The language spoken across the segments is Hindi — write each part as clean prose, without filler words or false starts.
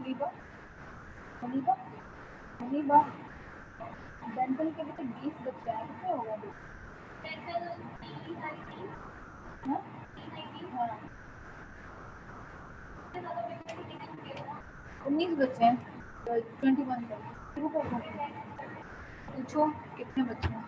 मुनीबा मुनीबा मुनीबा डेंटल के भी 20 बच्चे हैं, कितने हो गए? हाँ? हाँ। 19 बच्चे हैं, 21 का शुरू कर दो। पूछो कितने बच्चे हैं?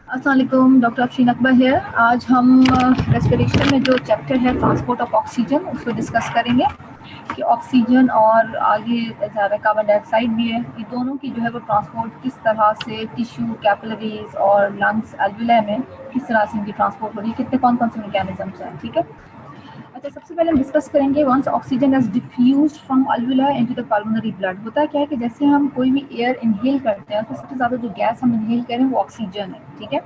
अस्सलाम वालेकुम, डॉक्टर अफशीन अकबर है। आज हम रेस्पिरेशन में जो चैप्टर है ट्रांसपोर्ट ऑफ ऑक्सीजन उसको डिस्कस करेंगे कि ऑक्सीजन और आगे ज़्यादा कार्बन डाइऑक्साइड भी है, ये दोनों की जो है वो ट्रांसपोर्ट किस तरह से टिश्यू कैपिलरीज और लंग्स एल्वुलाई में किस तरह से इनकी ट्रांसपोर्ट हो रही है, कितने कौन कौन से मैकेनिज्म्स हैं। ठीक है, अच्छा सबसे पहले हम डिस्कस करेंगे once oxygen is diffused from alveoli into the pulmonary blood. होता है क्या है कि जैसे हम कोई भी एयर इनहेल करते हैं तो सबसे ज़्यादा जो गैस हम इनहेल करें वो ऑक्सीजन है। ठीक है,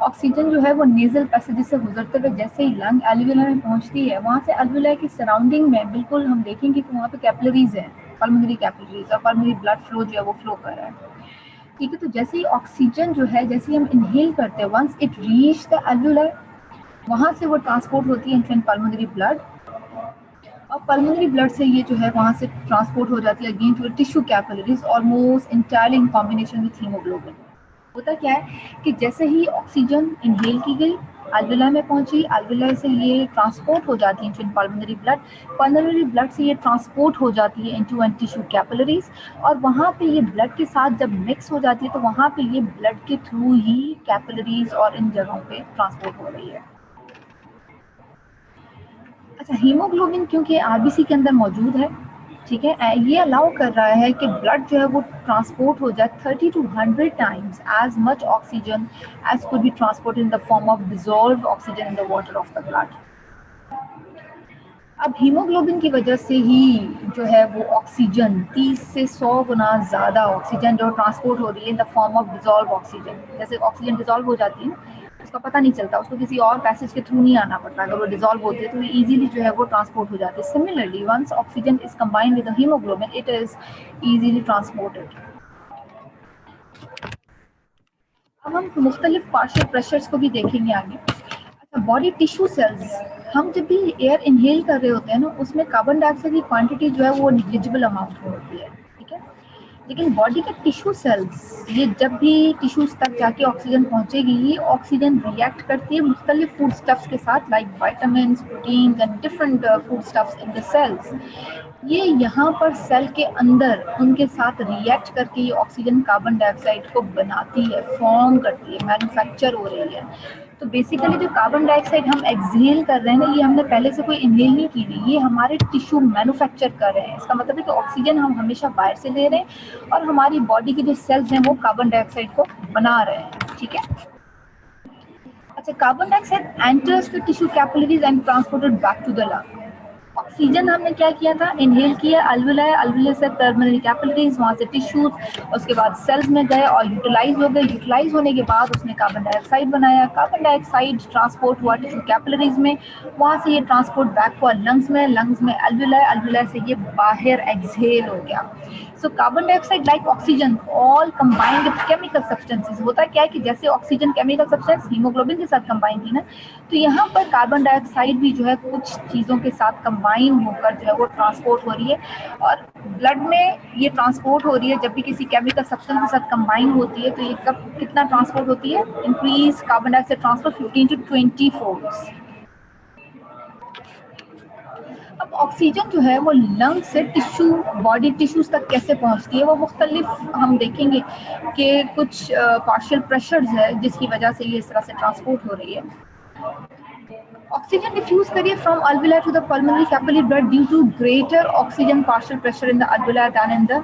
ऑक्सीजन जो है वो नेजल पैसेजेस से गुजरते हुए जैसे ही लंग एल्वुलाई में पहुंचती है, वहाँ से एल्वुलाई की सराउंडिंग में बिल्कुल हम देखेंगे कि वहाँ पे कैपिलरीज हैं, पल्मोनरी कैपिलरीज, और पल्मोनरी ब्लड फ्लो जो है वो फ्लो कर रहा है। ठीक है, तो जैसे ही ऑक्सीजन जो है जैसे ही हम इनहेल करते हैं, once it reach the alveoli, वहाँ से वो ट्रांसपोर्ट होती है इनटू पल्मोनरी ब्लड, और पल्मोनरी ब्लड से ये जो है वहाँ से ट्रांसपोर्ट हो जाती है again to tissue capillaries almost entirely in combination with haemoglobin. होता क्या है कि जैसे ही ऑक्सीजन इनहेल की गई, अल्वेलाई में पहुंची, अल्वेलाई से ये ट्रांसपोर्ट हो जाती है into pulmonary blood, pulmonary blood से ये ट्रांसपोर्ट हो जाती है इनटू टिश्यू कैपिलरीज, और वहाँ पे ये ब्लड के साथ जब मिक्स हो जाती है तो वहाँ पे ये ब्लड के थ्रू ही कैपिलरीज और इन जगहों पे ट्रांसपोर्ट हो रही है। अच्छा, हीमोग्लोबिन क्योंकि आरबीसी के अंदर मौजूद है, ठीक है, ये अलाउ कर रहा है कि ब्लड जो है वो ट्रांसपोर्ट हो जाए 30 to 100 times as much oxygen as could be transport in the form of dissolve oxygen in the water of the blood. अब हीमोग्लोबिन की वजह से ही जो है वो ऑक्सीजन 30 से 100 गुना ज़्यादा ऑक्सीजन जो ट्रांसपोर्ट हो रही है in the form of dissolve oxygen. जैसे ऑक्सीजन डिजॉल्व हो जाती है ना, उसका पता नहीं चलता, उसको किसी और पैसेज के थ्रू नहीं आना पड़ता, अगर वो डिजॉल्व होती है तो ये इजीली जो है वो ट्रांसपोर्ट हो जाती है। Similarly once oxygen is combined with the haemoglobin it is easily transported. अब हम मुख्तलिफ पार्शियल प्रेशर्स को भी देखेंगे आगे। अच्छा, बॉडी टिश्यू सेल्स, हम जब भी एयर इनहेल कर रहे होते हैं ना, उसमें कार्बन डाइऑक्साइड की क्वांटिटी जो है वो निग्लिजिबल अमाउंट में होती है। ठीक है, लेकिन बॉडी के टिश्यू सेल्स, ये जब भी टिश्यूज तक जाके ऑक्सीजन पहुंचेगी, ये ऑक्सीजन रिएक्ट करती है मुख्तलिफ फूड स्टफ्स के साथ, like vitamin, protein and different food stuffs in the cells. ये यहाँ पर सेल के अंदर उनके साथ रिएक्ट करके ये ऑक्सीजन कार्बन डाइऑक्साइड को बनाती है, फॉर्म करती है, मैन्युफैक्चर हो रही है। तो बेसिकली जो कार्बन डाइऑक्साइड हम एक्सहेल कर रहे हैं ना, ये हमने पहले से कोई इनहेल नहीं की हुई, ये हमारे टिश्यू मैन्युफैक्चर कर रहे हैं। इसका मतलब है कि ऑक्सीजन हम हमेशा बाहर से ले रहे हैं और हमारी बॉडी के जो सेल्स हैं वो कार्बन डाइऑक्साइड को बना रहे हैं। ठीक है, अच्छा, carbon dioxide enters the tissue capillaries and transported back to the lung. Oxygen हमने क्या किया था, इनहेल किया, अल्वुलाई, अल्वुलाई से पल्मोनरी कैपिलरीज, वहाँ से टिश्यूज, उसके बाद सेल्स में गए और यूटिलाइज हो गए। यूटिलाइज होने के बाद उसने कार्बन डाइऑक्साइड बनाया, कार्बन डाइऑक्साइड ट्रांसपोर्ट हुआ टिश्यू कैपिलरीज में, वहाँ से ये ट्रांसपोर्ट बैक हुआ लंग्स में, लंग्स में अल्वुलाई, अल्वुलाई से ये बाहर एक्सहेल हो गया। So carbon dioxide like oxygen all combined with chemical substances. होता क्या है कि जैसे ऑक्सीजन केमिकल सब्सटेंस हीमोग्लोबिन के साथ कंबाइन थी ना, तो यहाँ पर कार्बन डाइऑक्साइड भी जो है कुछ चीज़ों के साथ कंबाइन होकर जो है वो ट्रांसपोर्ट हो रही है, और ब्लड में ये ट्रांसपोर्ट हो रही है जब भी किसी केमिकल सब्सटेंस के साथ कंबाइन होती है, तो ये कब कितना ट्रांसपोर्ट होती है, increase carbon dioxide transfer 15 to 20 folds. अब ऑक्सीजन जो है वो लंग से टिश्यू, बॉडी टिश्यूज तक कैसे पहुंचती है, वो मुख्तलिफ हम देखेंगे कि कुछ पार्शियल प्रेशर्स है जिसकी वजह से ये इस तरह से ट्रांसपोर्ट हो रही है। ऑक्सीजन डिफ्यूज करिए from alveoli to the pulmonary capillary blood due to greater oxygen partial pressure in the alveoli than in the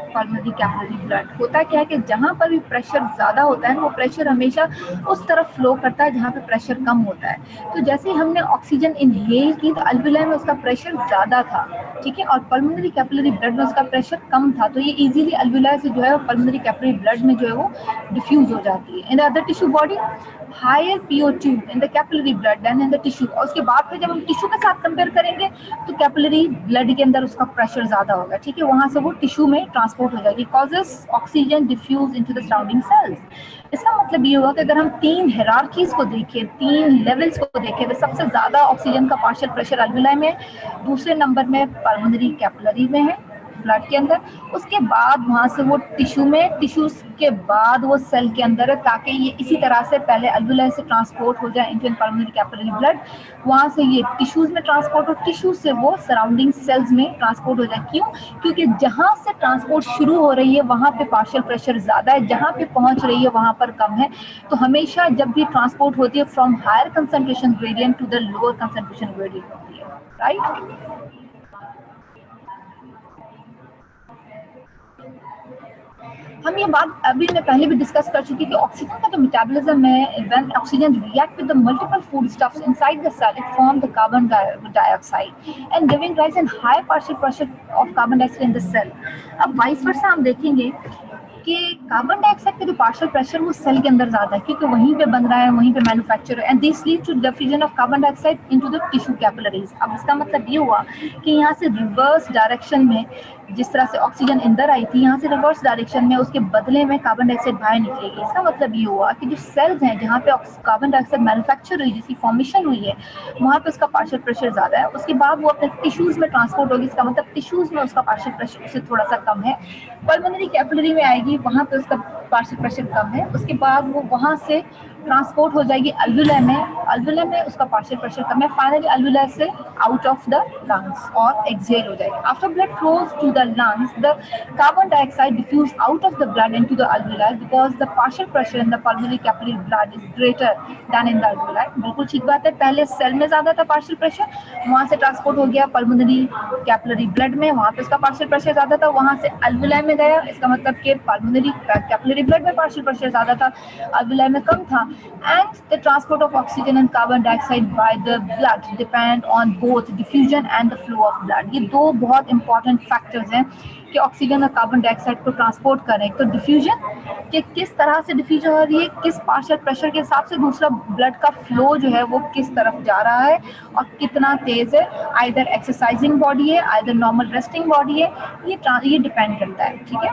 pulmonary capillary blood. होता क्या है कि जहाँ पर भी प्रेशर ज़्यादा होता है वो प्रेशर हमेशा उस तरफ फ्लो करता है जहाँ पे प्रेशर कम होता है। तो जैसे ही हमने ऑक्सीजन इनहेल की तो अल्विलाई में उसका प्रेशर ज़्यादा था, ठीक है, और पल्मोनरी कैपिलरी ब्लड में उसका प्रेशर कम था, तो ये इजीली अल्विलाई से जो है पल्मोनरी कैपिलरी ब्लड में जो है वो डिफ्यूज हो जाती है। In the other tissue body higher PO2 in the capillary blood then in the tissue, और उसके बाद फिर जब हम टिश्यू के साथ कंपेयर करेंगे तो कैपिलरी ब्लड के अंदर उसका प्रेशर ज्यादा होगा, ठीक है, वहां से वो टिश्यू में ट्रांसपोर्ट हो जाएगी, causes oxygen diffuse into the surrounding cells. इसका मतलब ये हुआ कि अगर हम तीन हायरार्कीज को देखें, तीन लेवल्स को देखें, तो सबसे ज्यादा ऑक्सीजन का पार्शियल प्रेशर अल्विलाई में, दूसरे नंबर में पल्मोनरी कैपिलरी में है ब्लड के अंदर, उसके बाद वहां से वो टिश्यू में, टिश्यूज के बाद वो सेल के अंदर है, ताकि ये इसी तरह से पहले अल्विलाई से ट्रांसपोर्ट हो जाए इनटू पल्मोनरी कैपिलरी ब्लड, वहां से ये टिश्यूज में ट्रांसपोर्ट हो, टिश्यू से वो सराउंडिंग सेल्स में ट्रांसपोर्ट हो जाए। क्यों? क्योंकि जहां से ट्रांसपोर्ट शुरू हो रही है वहां पे पार्शियल प्रेशर ज्यादा है, जहां पे पहुंच रही है वहां पर कम है। तो हमेशा जब भी ट्रांसपोर्ट होती है from higher concentration gradient to the lower concentration gradient होती है, राइट। हम ये बात अभी मैं पहले भी डिस्कस कर चुकी कि ऑक्सीजन का जो मेटाबॉलिज्म है, when oxygen react with the multiple food stuffs inside the cell, it form the carbon dioxide and giving rise in high partial pressure of carbon dioxide in the cell. अब वाइस वर्सा हम देखेंगे कि कार्बन डाइऑक्साइड का जो पार्शियल प्रेशर वो सेल के अंदर ज्यादा है, क्योंकि वहीं पे बन रहा है, वहीं पे मैन्युफैक्चर है, and this lead to diffusion of carbon dioxide into the tissue capillaries. अब इसका मतलब ये हुआ कि यहाँ से रिवर्स डायरेक्शन में जिस तरह से ऑक्सीजन अंदर आई थी, यहाँ से रिवर्स डायरेक्शन में उसके बदले में कार्बन डाइऑक्साइड बाहर निकलेगी। इसका मतलब ये हुआ कि जो सेल्स हैं जहाँ पे कार्बन डाइऑक्साइड मैन्युफैक्चर हुई, जिसकी फॉर्मेशन हुई है, वहाँ पे उसका पार्शियल प्रेशर ज्यादा है, उसके बाद वो अपने टिश्यूज में ट्रांसपोर्ट होगी, इसका मतलब टिश्यूज में उसका पार्शियल प्रेशर उससे थोड़ा सा कम है। पल्मोनरी कैपिलरी में आएगी, वहाँ पे उसका पार्शियल प्रेशर कम है, उसके बाद वो वहाँ से ट्रांसपोर्ट हो जाएगी अल्विलाई में, अल्विलाई में उसका पार्शियल प्रेशर कम है, फाइनली अल्विलाई से आउट ऑफ द लंग्स और एक्सहेल हो जाएगी। After blood flows to the lungs, the carbon dioxide diffuse out of the blood into the alveoli because the partial pressure in the pulmonary capillary blood is greater than in the alveoli। बिल्कुल ठीक बात है, पहले सेल में ज्यादा था पार्शियल प्रेशर, वहां से ट्रांसपोर्ट हो गया पल्मोनरी कैपिलरी ब्लड में, वहां पे उसका पार्शियल प्रेशर ज्यादा था, वहां से अल्वेलाई में गया, इसका मतलब कि पल्मोनरी कैपिलरी ब्लड में पार्शियल प्रेशर ज्यादा था, अल्वेलाई में कम था। And the transport of oxygen and carbon dioxide by the blood depend on both diffusion and the flow of blood. ये दो बहुत इंपॉर्टेंट फैक्टर्स हैं कि ऑक्सीजन और कार्बन डाइऑक्साइड को ट्रांसपोर्ट करें। तो डिफ्यूजन कि किस तरह से डिफ्यूजन हो रही है, किस पार्शियल प्रेशर के हिसाब से दूसरा ब्लड का फ्लो जो है वो किस तरफ जा रहा है और कितना तेज है, आइदर एक्सरसाइजिंग बॉडी है, आइदर नॉर्मल रेस्टिंग बॉडी है, ये डिपेंड करता है, ठीक है।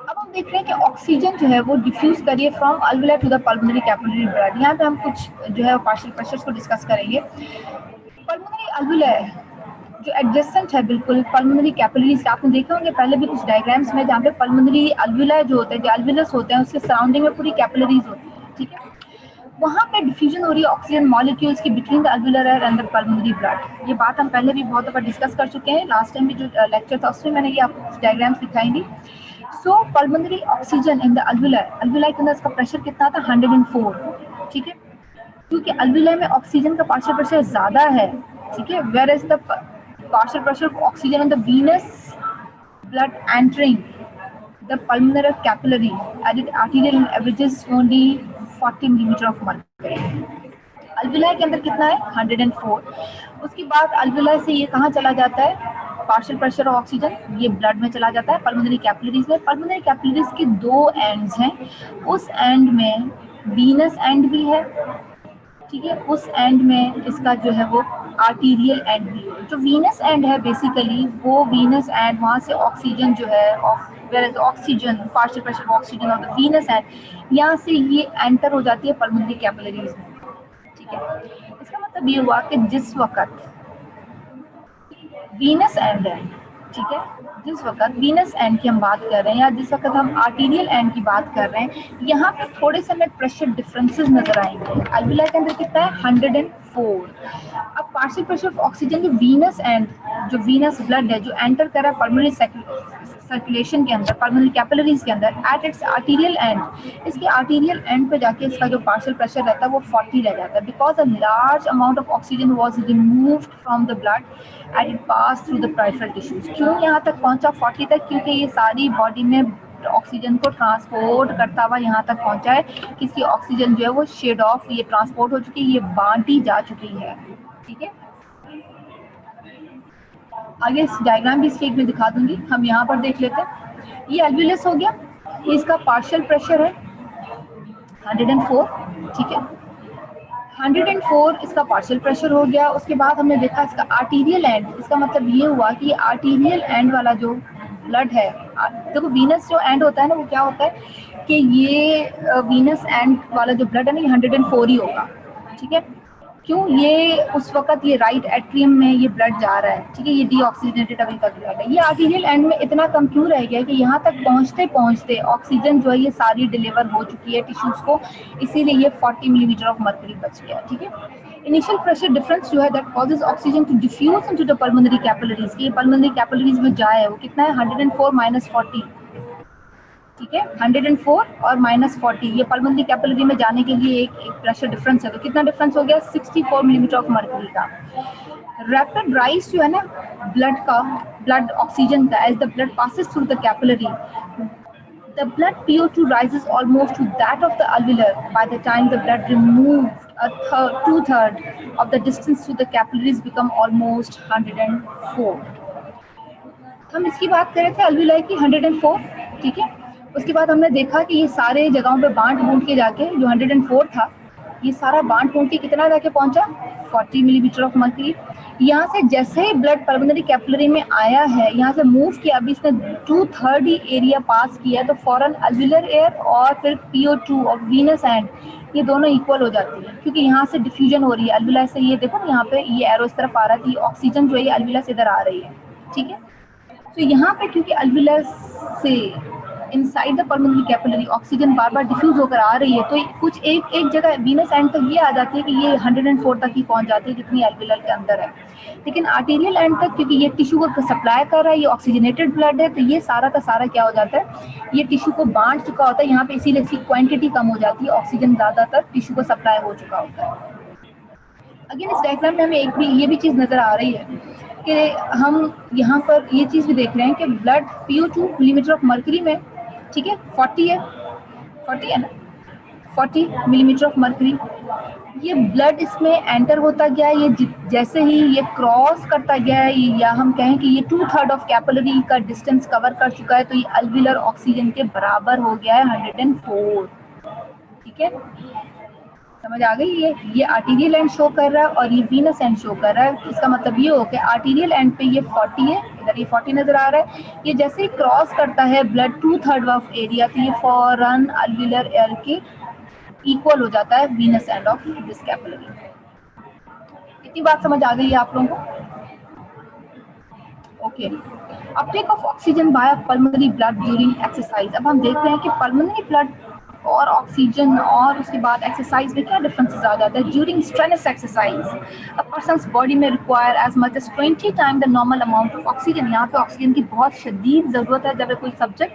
अब हम देख रहे हैं कि ऑक्सीजन जो है वो डिफ्यूज करिए from alveoli to the pulmonary capillary blood. यहाँ पे हम कुछ जो है पार्शियल प्रेशर्स को डिस्कस करेंगे। पल्मोनरी अल्वेलाई जो एडजेसेंट है बिल्कुल पल्मोनरी कैपिलरीज, आपने देखे होंगे पहले भी कुछ डायग्राम्स में, जहाँ पे पल्मोनरी अल्वेलाई जो होते हैं, जो अल्वेलस होते हैं, उसके सराउंडिंग में पूरी कैपिलरीज होती है, ठीक है, वहाँ पे डिफ्यूजन हो रही है ऑक्सीजन मॉलिक्यूल्स की between the alveolar and the pulmonary blood. ये बात हम पहले भी बहुत दफा डिस्कस कर चुके हैं, लास्ट टाइम भी जो लेक्चर था उसमें मैंने ये आपको डायग्राम्स दिखाई थी। सो पल्मोनरी ऑक्सीजन इन द अल्वेलाई के अंदर इसका प्रेशर कितना था, 104, ठीक है, क्योंकि अल्वेलाई में ऑक्सीजन का पार्शियल प्रेशर ज्यादा है, ठीक है, where is the partial pressure of oxygen in the venous blood entering the pulmonary capillary at its arterial averages only 40 millimeter of mercury। अल्वेलाई के अंदर कितना है, 104। उसके बाद अल्वेलाई से ये कहाँ चला जाता है, पार्शियल प्रेशर ऑफ ऑक्सीजन ये ब्लड में चला जाता है पल्मोनरी कैपिलरीज में। पल्मोनरी कैपिलरीज के दो एंड्स हैं, उस एंड में वीनस एंड भी है, ठीक है, उस एंड में इसका जो है वो आर्टीरियल एंड भी है। जो वीनस एंड है बेसिकली वो वीनस एंड, वहाँ से ऑक्सीजन जो है ऑक्सीजन पार्शियल प्रेशर ऑक्सीजन और वीनस एंड यहाँ से ये एंटर हो जाती है पल्मोनरी कैपिलरीज में, ठीक है। इसका मतलब ये हुआ कि जिस वक्त वीनस एंड है, ठीक है, जिस वक्त वीनस एंड की हम बात कर रहे हैं या जिस वक्त हम आर्टीरियल एंड की बात कर रहे हैं, यहाँ पे थोड़े से हमें प्रेशर डिफरेंसेस नजर आएंगे। अल्वेलाई के अंदर कितना है, 104। अब पार्शियल प्रेशर ऑफ ऑक्सीजन जो वीनस एंड, जो वीनस ब्लड है जो एंटर कर रहा है पल्मोनरी सर्कुलेशन के अंदर, पल्मोनरी कैपिलरीज के अंदर, एट इट्स आर्टीरियल एंड, इसके आर्टीरियल एंड पे जाके इसका जो पार्शियल प्रेशर रहता है वो 40 रह जाता है, because a large amount of oxygen was removed from the blood and it pass through the peripheral tissues. क्यों यहाँ तक पहुंचा 40 तक? क्योंकि ये सारी बॉडी में ऑक्सीजन को ट्रांसपोर्ट करता हुआ यहाँ तक पहुंचा है कि इसकी ऑक्सीजन जो है वो शेड ऑफ, ये ट्रांसपोर्ट हो चुकी है, ये बांटी जा चुकी है। ठीक है, आगे इस डायग्राम भी इसके एक में दिखा दूंगी, हम यहाँ पर देख लेते हैं। ये एल्वियस हो गया, इसका पार्शियल प्रेशर है 104। ठीक है, 104 इसका पार्शियल प्रेशर हो गया। उसके बाद हमने देखा इसका आर्टीरियल एंड, इसका मतलब ये हुआ कि आर्टीरियल एंड वाला जो ब्लड है, देखो वीनस जो एंड होता है ना वो क्या होता है कि ये वीनस एंड वाला जो ब्लड है ना ये 104 ही होगा। ठीक है, क्यों? ये उस वक्त ये राइट एट्रियम में ये ब्लड जा रहा है। ठीक है, ये डीऑक्सीजनेटेड अभी तक ब्लड है। ये आर्टीरियल एंड में इतना कम क्यों रह गया कि यहाँ तक पहुँचते पहुँचते ऑक्सीजन जो है ये सारी डिलीवर हो चुकी है टिश्यूज को, इसीलिए ये 40 मिलीमीटर ऑफ मर्करी बच गया। ठीक है, इनिशियल प्रेशर डिफरेंस जो है that causes oxygen to diffuse into the pulmonary capillaries, ये पल्मोनरी कैपिलरीज में जाए वो कितना है 104 माइनस 40। ठीक है, 104 और माइनस 40, ये पल्मोनरी कैपिलरी में जाने के लिए एक प्रेशर डिफरेंस है। तो कितना डिफरेंस हो गया 64 मिलीमीटर ऑफ मर्करी का। रैपिड राइज जो है ना ब्लड ऑक्सीजन का, as the blood passes through the capillary, the blood PO2 rises almost to that of the alveolar by the time the blood removed two-third of the distance to the capillaries become almost 104। हम इसकी बात कर रहे थे अल्विलाई की 104। ठीक है, उसके बाद हमने देखा कि ये सारे जगहों पे बांट बूंट के जाके जो 104 था ये सारा बांट बूंट के कितना जाके पहुंचा 40 मिलीमीटर ऑफ मर्करी। यहाँ से जैसे ही ब्लड पल्मोनरी कैपिलरी में आया है, यहाँ से मूव किया, अभी इसने 2/3 ही एरिया पास किया है, तो फॉरन अल्विलर एयर और फिर PO2 और वीनस एंड ये दोनों इक्वल हो जाती है, क्योंकि यहाँ से डिफ्यूजन हो रही है अल्विला से। ये देखो यहाँ पे ये एरो इस तरफ आ रहा है, ऑक्सीजन जो है ये अल्विला से इधर आ रही है। ठीक है, तो यहाँ पे क्योंकि अल्विला से inside the pulmonary capillary oxygen बार बार डिफ्यूज होकर आ रही है, तो कुछ एक जगह वीनस एंड तक ये आ जाती है कि ये 104 तक ही पहुंच जाती है जितनी एल्विलर के अंदर है। लेकिन आर्टीरियल एंड तक क्योंकि ये टिश्यू को सप्लाई कर रहा है, ये ऑक्सीजनेटेड ब्लड है, तो ये सारा का सारा क्या हो जाता है, ये टिश्यू को बांट चुका होता है यहाँ पे, इसीलिए इसकी क्वांटिटी कम हो जाती है, ऑक्सीजन ज़्यादातर टिश्यू को सप्लाई हो चुका होता है। अगेन इस डायग्राम में हमें ये भी चीज़ नज़र आ रही है कि हम यहाँ पर ये चीज़ भी देख रहे हैं कि blood PO2 millimetre of mercury में, ठीक है 40 है ना, 40 मिलीमीटर ऑफ मर्करी, ये ब्लड इसमें एंटर होता गया, ये जैसे ही ये क्रॉस करता गया है, या हम कहें कि ये 2/3 ऑफ कैपिलरी का डिस्टेंस कवर कर चुका है, तो ये अल्विलर ऑक्सीजन के बराबर हो गया है 104। ठीक है, समझ आ गई? ये आर्टीरियल एंड शो कर रहा है और ये वीनस एंड शो कर रहा है। इसका मतलब ये हो कि आर्टीरियल एंड पे ये 40 है, इधर ये 40 नजर आ रहा है। ये जैसे ही क्रॉस करता है ब्लड 2/3 ऑफ एरिया, तो ये फॉरन अल्विलर एयर के इक्वल हो जाता है Venus end of this capillary. इतनी बात समझ आ गई है आप लोगों को? Okay, Uptake of oxygen by pulmonary blood during exercise. अब हम देखते हैं कि पल्मोनरी ब्लड और ऑक्सीजन और उसके बाद एक्सरसाइज में क्या डिफरेंसेस आ जाता है। During strenuous exercise a person's body में require as much as 20 time the normal amount of oxygen. यहाँ पे ऑक्सीजन की बहुत शदीद ज़रूरत है जब कोई सब्जेक्ट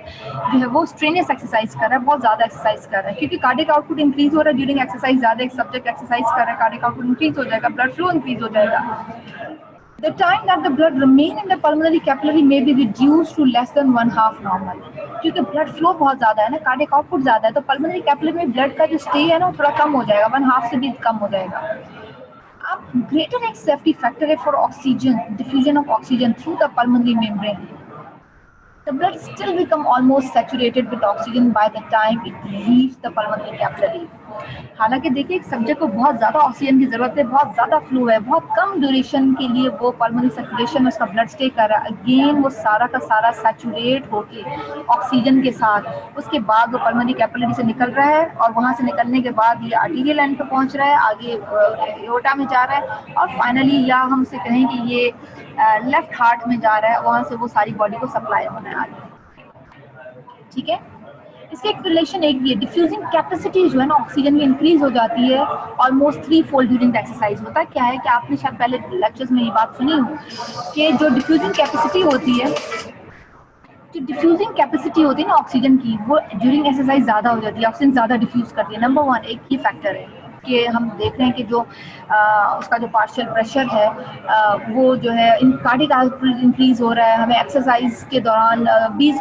जो है वो स्ट्रेनस एक्सरसाइज कर रहा है, बहुत ज़्यादा एक्सरसाइज कर रहा है, क्योंकि कार्डियक आउटपुट इंक्रीज हो रहा है ड्यूरिंग एक्सरसाइज। ज़्यादा एक सब्जेक्ट एक्सरसाइज कर रहा है, कार्डियक आउटपुट इंक्रीज हो जाएगा, ब्लड फ्लो इंक्रीज हो जाएगा। The time that the blood remain in the pulmonary capillary may be reduced to less than 1/2 normal, क्योंकि ब्लड फ्लो बहुत ज़्यादा है ना, कार्डियक आउटपुट ज़्यादा है, तो पल्मोनरी कैपिलरी में ब्लड का जो स्टे है ना वो थोड़ा कम हो जाएगा, 1/2 से भी कम हो जाएगा। अब ग्रेटर एक सेफ्टी फैक्टर है for oxygen, diffusion of oxygen through the pulmonary membrane. The blood still become almost saturated with oxygen by the time it leaves the pulmonary capillary। हालांकि देखिए एक सब्जेक्ट को बहुत ज़्यादा ऑक्सीजन की ज़रूरत है, बहुत ज़्यादा फ्लो है, बहुत कम ड्यूरेशन के लिए वो पल्मोनरी सर्कुलेशन में उसका ब्लड स्टे कर रहा है, अगेन वो सारा का सारा सैचुरेट होके ऑक्सीजन के साथ उसके बाद वो पल्मोनरी कैपिलरी से निकल रहा है, और वहाँ से निकलने के बाद ये आर्टीरियल एंड पे पहुँच रहा है, आगे एओर्टा में जा रहा है, और फाइनली या हमसे कहें कि ये लेफ्ट हार्ट में जा रहा है, वहाँ से वो सारी बॉडी को सप्लाई होने आ रही है। ठीक है, इसके एक रिलेशन एक भी है, डिफ्यूजिंग कैपेसिटी जो है ना ऑक्सीजन की इंक्रीज हो जाती है almost 3-fold during the exercise. होता क्या है कि आपने शायद पहले लेक्चर्स में ये बात सुनी हो कि जो डिफ्यूजिंग कैपेसिटी होती है जो डिफ्यूजिंग कैपेसिटी होती है ना ऑक्सीजन की, वो ड्यूरिंग एक्सरसाइज ज़्यादा हो जाती है, ऑक्सीजन ज़्यादा डिफ्यूज़ करती है। नंबर वन एक ये फैक्टर है कि हम देख रहे हैं कि जो उसका जो पार्शियल प्रेशर है वो जो है इन कार्डिक आउटपुट इंक्रीज हो रहा है, हमें एक्सरसाइज के दौरान 20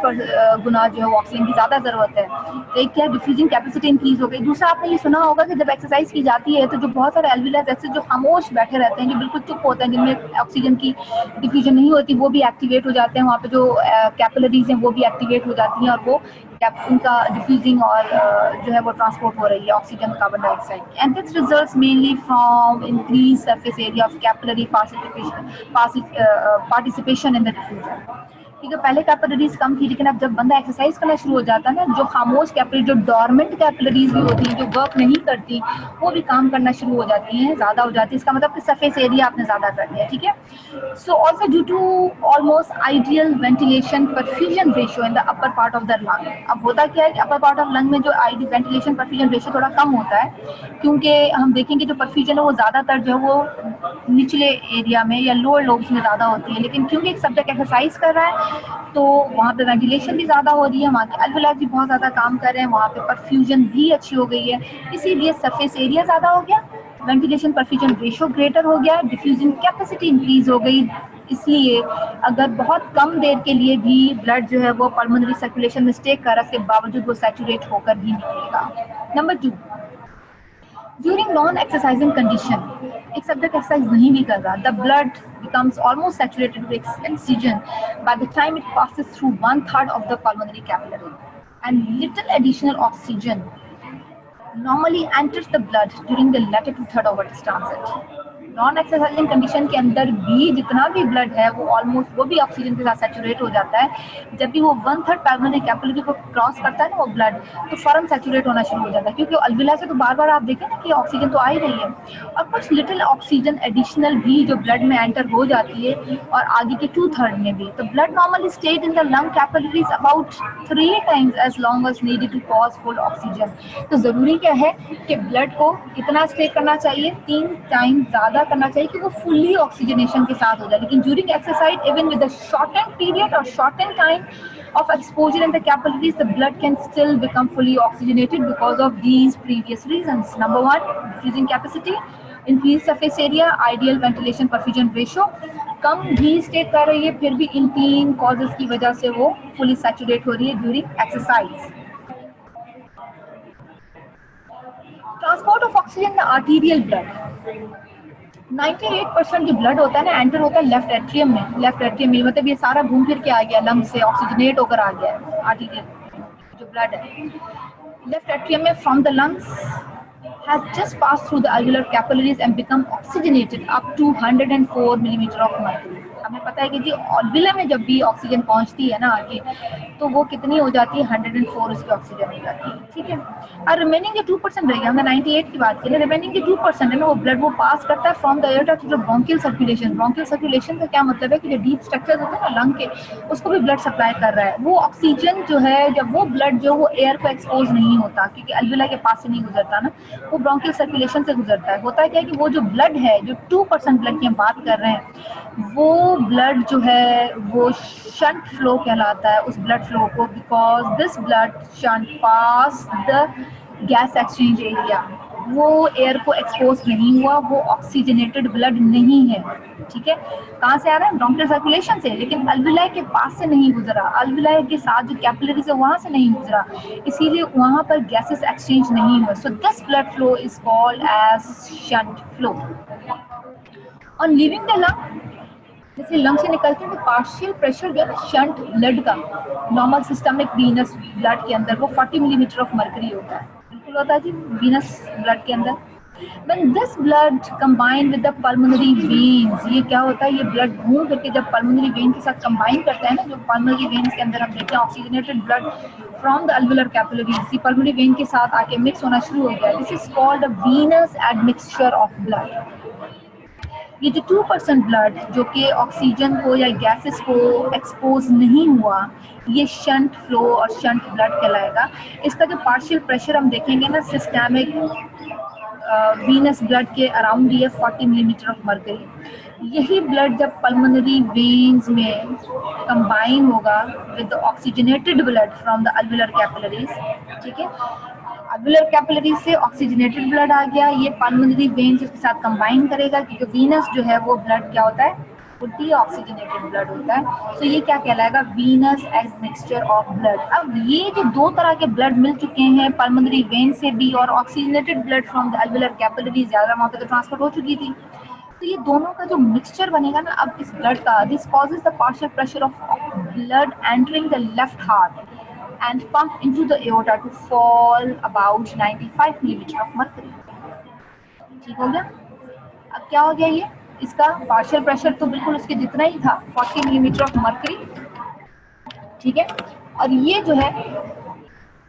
गुना जो है वो ऑक्सीजन की ज़्यादा ज़रूरत है। तो एक क्या डिफ्यूजिंग कैपेसिटी इंक्रीज हो गई। दूसरा आपने ये सुना होगा कि जब एक्सरसाइज की जाती है तो जो बहुत सारे एल्वियल्स ऐसे जो खामोश बैठे रहते हैं, जो बिल्कुल चुप होते हैं, जिनमें ऑक्सीजन की डिफ्यूजन नहीं होती, वो भी एक्टिवेट हो जाते हैं। वहाँ पे जो कैपिलरीज हैं वो भी एक्टिवेट हो जाती हैं और वो उनका डिफ्यूजिंग और जो है वो ट्रांसपोर्ट हो रही है oxygen carbon dioxide. And this results mainly from increase surface area of capillary participation in the diffusion. क्योंकि पहले कैपिलरीज कम थी, लेकिन अब जब बंदा एक्सरसाइज करना शुरू हो जाता है ना, जो खामोश कैपिलरी, जो डॉर्मेंट कैपिलरीज भी होती हैं, जो वर्क नहीं करती, वो भी काम करना शुरू हो जाती हैं, ज़्यादा हो जाती है। इसका मतलब कि सरफेस एरिया आपने ज़्यादा कर दिया, ठीक है। So also due to almost ideal ventilation perfusion ratio in the upper part of the lung. अब होता क्या है कि अपर पार्ट ऑफ लंग में जो आइडियल वेंटिलेशन परफ्यूजन रेशियो थोड़ा कम होता है, क्योंकि हम देखेंगे जो परफ्यूजन है वो ज़्यादातर जो है वो निचले एरिया में या लोअर लोब्स में ज़्यादा होती है। लेकिन क्योंकि एक सब्जेक्ट एक्सरसाइज कर रहा है तो वहाँ पे वेंटिलेशन भी ज़्यादा हो रही है, वहाँ के अल्वेओलाइज भी बहुत ज़्यादा काम कर रहे हैं, वहाँ पे परफ्यूजन भी अच्छी हो गई है, इसीलिए सरफेस एरिया ज़्यादा हो गया, वेंटिलेशन परफ्यूजन रेशियो ग्रेटर हो गया, डिफ्यूजन कैपेसिटी इंक्रीज हो गई। इसलिए अगर बहुत कम देर के लिए भी ब्लड जो है वो पल्मोनरी सर्कुलेशन में स्टे कर, इसके बावजूद वो सैचुरेट होकर भी निकलेगा। Number 2, during non exercising condition, एक सब्जेक्ट एक्सरसाइज नहीं भी कर रहा, the blood becomes almost saturated with oxygen by the time it passes through 1/3 of the pulmonary capillary, and little additional oxygen normally enters the blood during the latter two-thirds of its transit. Non exercising condition के अंदर भी जितना भी ब्लड है वो ऑलमोस्ट वो भी ऑक्सीजन के साथ सैचुरेट हो जाता है। जब भी वो 1/3 पल्मोनरी कैपिलरी को क्रॉस करता है ना वो ब्लड, तो फौरन सैचुरेट होना शुरू हो जाता है, क्योंकि अल्विला से तो बार बार आप देखें ना कि ऑक्सीजन तो आ ही रही है, और कुछ लिटिल ऑक्सीजन एडिशनल भी जो ब्लड में एंटर हो जाती है, और आगे के 2/3 में भी। तो blood normally stayed in the lung capillaries about 3 times as long as needed to cause full oxygen। तो ज़रूरी क्या है कि ब्लड को कितना स्टे करना चाहिए, 3 टाइम ज़्यादा करना चाहिए कि वो फुल्ली ऑक्सीजनेशन के साथ हो जाए। लेकिन during exercise even with the shortened period और shortened time of exposure in the capillaries, the blood can still become fully oxygenated because of these previous reasons. Number 1, diffusing capacity, increased surface area, ideal ventilation perfusion ratio। कम भी स्टे कर रही है फिर भी इन 3 कॉजेज की वजह से वो फुली सैचुरेट हो रही है during exercise. Transport of oxygen in arterial blood, 98% जो ब्लड होता है ना एंटर होता है लेफ्ट एट्रियम में। लेफ्ट एट्रियम में मतलब ये सारा घूम फिर के आ गया, लंग से ऑक्सीजनेट होकर आ गया है आर्टीरियल जो ब्लड है लेफ्ट एट्रियम में from the lungs has just passed through the alveolar capillaries and become oxygenated up to 104 millimeter of mercury। हमें पता है कि जी alveolar में जब भी ऑक्सीजन पहुंचती है ना आगे, तो वो कितनी हो जाती है, 104 उसकी ऑक्सीजन हो जाती है, ठीक है। और रिमेनिंग जो 2% रहेगा, हमने 98 की बात की ना, रिमेनिंग जो 2% है ना वो ब्लड वो पास करता है from the aorta to the bronchial circulation. Bronchial circulation का क्या मतलब है कि जो डीप स्ट्रक्चर होते हैं ना लंग के, उसको भी ब्लड सप्लाई कर रहा है। वो ऑक्सीजन जो है, जब वो ब्लड जो वो एयर को एक्सपोज नहीं होता, क्योंकि अल्वेला के पास से नहीं गुजरता ना, वो ब्रोंकियल सर्कुलेशन से गुजरता है। होता है क्या है कि वो जो ब्लड है, जो 2% ब्लड की हम बात कर रहे हैं, वो ब्लड जो है वो शंट फ्लो कहलाता है उस ब्लड फ्लो को, because this blood shunt pass the gas exchange area. वो एयर को एक्सपोज नहीं हुआ, वो ऑक्सीजनेटेड ब्लड नहीं है, ठीक है। कहाँ से आ रहा है, ब्रोंकियल सर्कुलेशन से, लेकिन अल्वेलाई के पास से नहीं गुजरा, अल्वेलाई के साथ जो कैपिलरीज है वहाँ से नहीं गुजरा, इसीलिए वहाँ पर गैसेस एक्सचेंज नहीं हुआ। So this blood flow is called as shunt flow. On leaving the lung, जैसे लंग से निकलते हैं तो पार्शियल प्रेशर जो है शंट ब्लड का नॉर्मल सिस्टमिक वीनस ब्लड के अंदर वो 40 मिलीमीटर ऑफ मर्करी होता है, बिल्कुल होता है जी वीनस ब्लड के अंदर। When this blood combined with the pulmonary veins, ये क्या होता है, ये ब्लड घूम करके जब पल्मोनरी वेन के साथ कंबाइन करता है ना, जो पल्मोनरी वेन्स के अंदर हम देखते हैं oxygenated blood from the alveolar capillaries pulmonary vein के साथ आके मिक्स होना शुरू हो गया। This is called a venous admixture of blood. ये जो 2% ब्लड जो कि ऑक्सीजन को या गैसेस को एक्सपोज नहीं हुआ, ये शंट फ्लो और शंट ब्लड कहलाएगा। इसका जो पार्शियल प्रेशर हम देखेंगे ना सिस्टमिक वीनस ब्लड के अराउंड ये 40 मिलीमीटर ऑफ मर्करी। यही ब्लड जब पल्मोनरी वेन्स में कंबाइन होगा with oxygenated blood from the alveolar capillaries, ठीक है, अल्वेलर कैपिलरीज से ऑक्सीजनेटेड ब्लड आ गया, ये पल्मोनरी वेन्स इसके साथ कंबाइन करेगा, क्योंकि वीनस जो है वो ब्लड क्या होता है, वो डीऑक्सीजनेटेड ब्लड होता है। सो ये क्या कहलाएगा, वीनस एडमिक्सचर ऑफ ब्लड। अब ये जो दो तरह के ब्लड मिल चुके हैं पल्मोनरी वेन से भी, और oxygenated blood from the alveolar capillaries ज्यादा वहां पे तो ट्रांसफर हो चुकी थी, तो ये दोनों का जो मिक्सचर बनेगा ना अब इस ब्लड का, this causes the partial pressure of blood entering the left heart and pump into the aorta to fall about 95 millimetre of mercury. ठीक हो गया। अब क्या हो गया, ये इसका पार्शियल प्रेशर तो बिल्कुल उसके जितना ही था, 40 मिलीमीटर ऑफ मर्करी, ठीक है, और ये जो है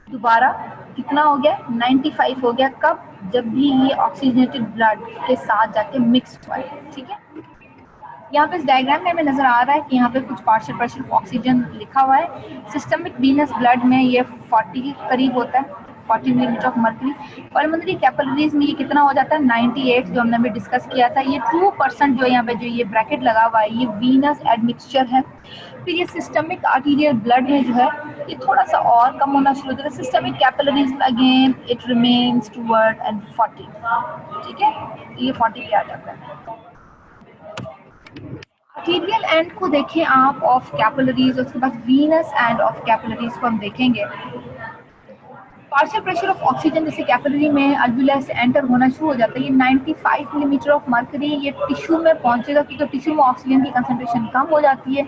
दोबारा कितना हो गया, 95 हो गया। कब, जब भी ये ऑक्सीजनेटेड ब्लड के साथ जाके मिक्स हुआ है, ठीक है। यहाँ पे इस डायग्राम में हमें नजर आ रहा है कि यहाँ पे कुछ पार्शियल प्रेशर ऑक्सीजन लिखा हुआ है। सिस्टमिक वीनस ब्लड में ये 40 के करीब होता है, 40 millimetre of mercury. Pulmonary capillaries में ये कितना हो जाता है, 98, जो हमने अभी डिस्कस किया था। ये 2% जो यहाँ पे जो ये ब्रैकेट लगा हुआ है, ये वीनस एडमिक्सचर है। फिर ये सिस्टमिक आर्टीरियल ब्लड में जो है ये थोड़ा सा और कम होना शुरू हो जाता है। सिस्टमिक कैपिलरीज में again it remains toward and 40, ठीक है, ये 40 पे आ जाता है। आर्टीरियल एंड को देखें आप ऑफ कैपिलरीज, उसके बाद वीनस एंड ऑफ कैपिलरीज को हम देखेंगे। पार्शियल प्रेशर ऑफ ऑक्सीजन जैसे कैपिलरी में अल्वुला से एंटर होना शुरू हो जाता है, ये 95 मिलीमीटर ऑफ मर्करी ये टिश्यू में पहुंचेगा, क्योंकि टिश्यू में ऑक्सीजन की कंसंट्रेशन कम हो जाती है।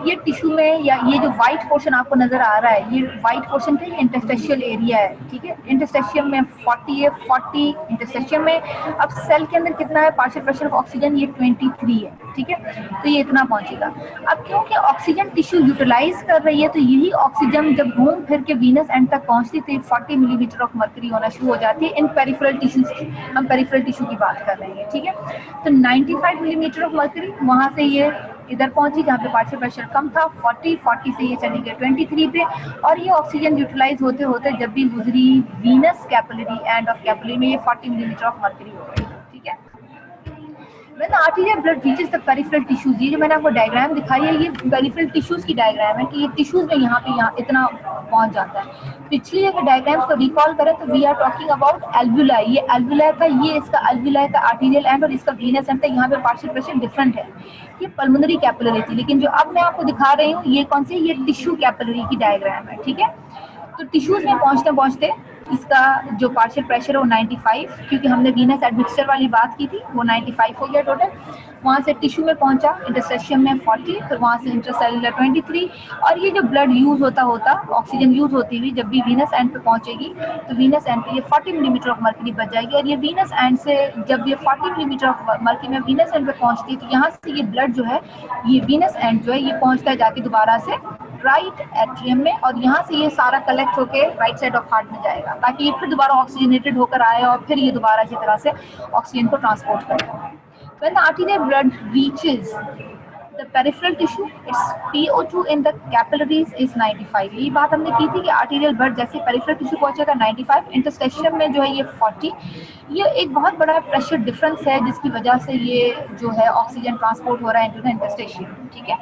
ये टिश्यू में, या ये जो व्हाइट पोर्शन आपको नजर आ रहा है, ये व्हाइट पोर्शन का इंटरस्टेशियल एरिया है, ठीक है। इंटरस्टेशियम में 40 है, 40 इंटरस्टेशियम में। अब सेल के अंदर कितना है पार्शियल प्रेशर ऑफ ऑक्सीजन, ये 23 है, ठीक है, तो ये इतना पहुंचेगा। अब क्योंकि ऑक्सीजन टिश्यू यूटिलाइज कर रही है, तो यही ऑक्सीजन जब घूम फिर के वीनस एंड तक पहुंचती है, तो 40 मिलीमीटर ऑफ मर्करी होना शुरू हो जाती है इन पेरिफेरल टिश्यूज की। हम पेरिफेरल टिश्यू की बात कर रहे हैं, ठीक है। तो 95 मिलीमीटर ऑफ मर्करी वहां से ये इधर पहुंची जहाँ पे पार्शियल प्रेशर कम था, 40 से ये चली गई 23 पे, और ये ऑक्सीजन यूटिलाइज होते होते जब भी गुजरी venous capillary end of capillary में, ये 40 मिलीमीटर ऑफ मर्करी हो गई, ठीक है। When the arterial blood reaches the peripheral tissues, ये जो मैंने आपको डायग्राम दिखाई है, ये पेरिफेरल टिश्यूज की डायग्राम है कि ये टिश्यूज में यहाँ इतना पहुंच जाता है। पिछली अगर डायग्राम्स को रिकॉल करें तो we are talking about alveoli, ये एल्वुलाई था, ये इसका एल्वुलाई का आर्टीरियल एंड और इसका वीनस एंड था। यहाँ पे पार्शियल प्रेशर डिफरेंट है, ये पल्मोनरी कैपिलरी थी, लेकिन जो अब मैं आपको दिखा रही हूँ ये कौन सी, ये टिश्यू कैपिलरी की डायग्राम है, ठीक है। तो टिश्यूज में पहुंचते पहुंचते इसका जो पार्शियल प्रेशर है वो 95, क्योंकि हमने वीनस एडमिक्सचर वाली बात की थी, वो 95 हो गया टोटल। वहाँ से टिश्यू में पहुंचा इंटरस्टेशियम में 40, फिर वहाँ से इंटरसेलुलर 23, और ये जो ब्लड यूज होता ऑक्सीजन यूज होती हुई जब भी वीनस एंड पे पहुंचेगी, तो वीनस एंड पे ये 40 मिलीमीटर ऑफ मर्करी बच जाएगी। और ये वीनस एंड से जब ये 40 मिलीमीटर ऑफ मर्करी में वीनस एंड पे पहुंचती है, तो यहाँ से ये ब्लड जो है, ये वीनस एंड जो है ये पहुंचता है जाके दोबारा से राइट एट्रियम में, और यहाँ से ये सारा कलेक्ट होके राइट साइड ऑफ हार्ट में जाएगा, ताकि ये फिर दोबारा ऑक्सीजनेटेड होकर आए और फिर ये दोबारा इसी तरह से ऑक्सीजन को ट्रांसपोर्ट करेगा। When the arterial blood reaches the peripheral tissue, its PO2 in the capillaries is 95। ये बात हमने की थी कि आर्टीरियल ब्लड जैसे पेरिफेरल टिश्यू पहुंचेगा 95, इंटरस्टेशियम में जो है ये 40। ये एक बहुत बड़ा प्रेशर डिफरेंस है जिसकी वजह से ये जो है ऑक्सीजन ट्रांसपोर्ट हो रहा है इनटू द इंटरस्टेशियम, ठीक है।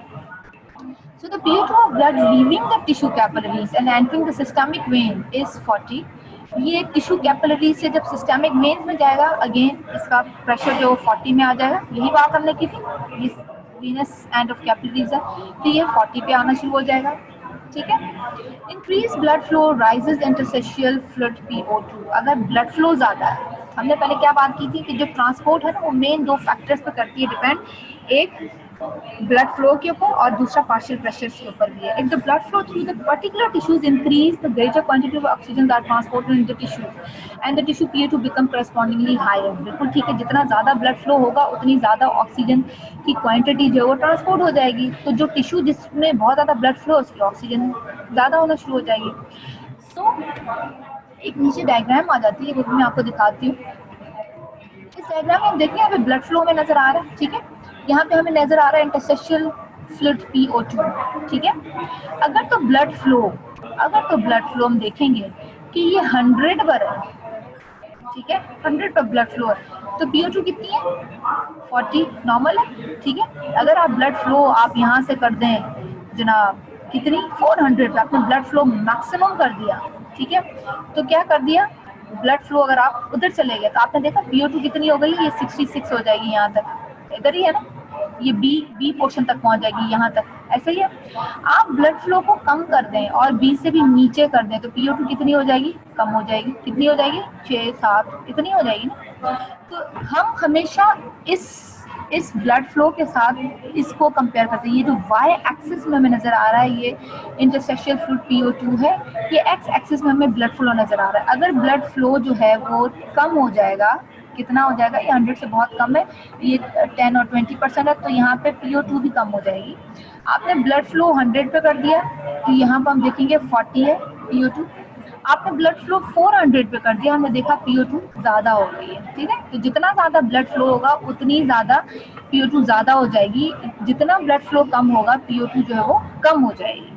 So the PO2 of blood leaving the tissue capillaries and entering the systemic vein is 40। ये टिश्यू कैपिलरी से जब सिस्टेमिक वेन्स में जाएगा, अगेन इसका प्रेशर जो 40 में आ जाएगा, यही बात हमने की थी, ये वीनस एंड ऑफ कैपिलरीज है, तो ये 40 पे आना शुरू हो जाएगा, ठीक है। Increase blood flow rises interstitial fluid PO2। अगर ब्लड फ्लो ज़्यादा है, हमने पहले क्या बात की थी कि जो ट्रांसपोर्ट है ना वो मेन दो फैक्टर्स पे करती है डिपेंड, एक ब्लड फ्लो के ऊपर और दूसरा पार्शियल प्रेशर के ऊपर भी है। If the blood flow through the particular tissues increase, the greater quantity of oxygen are transported in the tissue and the tissue PO2 become correspondingly higher. बिल्कुल ठीक है, जितना ज़्यादा ब्लड फ्लो होगा उतनी ज़्यादा ऑक्सीजन की क्वांटिटी जो है वो ट्रांसपोर्ट हो जाएगी। तो जो टिश्यू जिसमें बहुत ज़्यादा ब्लड फ्लो है उसकी ऑक्सीजन ज़्यादा होना शुरू हो जाएगी। सो एक नीचे डायग्राम आ जाती है, वो मैं आपको दिखाती हूँ। इस डायग्राम में हम देखिए यहाँ पे ब्लड फ्लो में नजर आ रहा है, ठीक है। यहाँ पे हमें नजर आ रहा है इंटरस्टेशियल फ्लूइड PO2, ठीक है। अगर तो ब्लड फ्लो हम देखेंगे कि ये 100 पर है, ठीक है, 100 पर ब्लड फ्लो है, तो PO2 कितनी है, 40 नॉर्मल है, ठीक है। अगर आप ब्लड फ्लो आप यहाँ से कर दें जनाब कितनी 400, आपने ब्लड फ्लो मैक्सिमम कर दिया, ठीक है। तो क्या कर दिया, ब्लड फ्लो अगर आप उधर चले गए तो आपने देखा PO2 कितनी हो गई, ये 66 हो जाएगी, यहाँ तक इधर ही है ना, ये बी पोर्शन तक पहुंच जाएगी, यहाँ तक ऐसे ही है। आप ब्लड फ्लो को कम कर दें और बी से भी नीचे कर दें तो PO2 कितनी हो जाएगी, कम हो जाएगी। कितनी हो जाएगी, 6-7 इतनी हो जाएगी ना। तो हम हमेशा इस ब्लड फ्लो के साथ इसको कंपेयर करते हैं। ये जो वाई एक्सिस में हमें नजर आ रहा है ये इंटरस्टेशियल फ्लूइड PO2 है, ये एक्स एक्सिस में हमें ब्लड फ्लो नजर आ रहा है। अगर ब्लड फ्लो जो है वो कम हो जाएगा, कितना हो जाएगा, ये 100 से बहुत कम है, ये 10 और 20% है, तो यहाँ पे PO2 भी कम हो जाएगी। आपने ब्लड फ्लो 100 पे कर दिया तो यहाँ पर हम देखेंगे 40 है PO2। आपने ब्लड फ्लो 400 पे कर दिया, हमने देखा PO2 ज्यादा हो गई है, ठीक है। तो जितना ज्यादा ब्लड फ्लो होगा उतनी ज्यादा PO2 ज्यादा हो जाएगी, जितना ब्लड फ्लो कम होगा PO2 जो है वो कम हो जाएगी।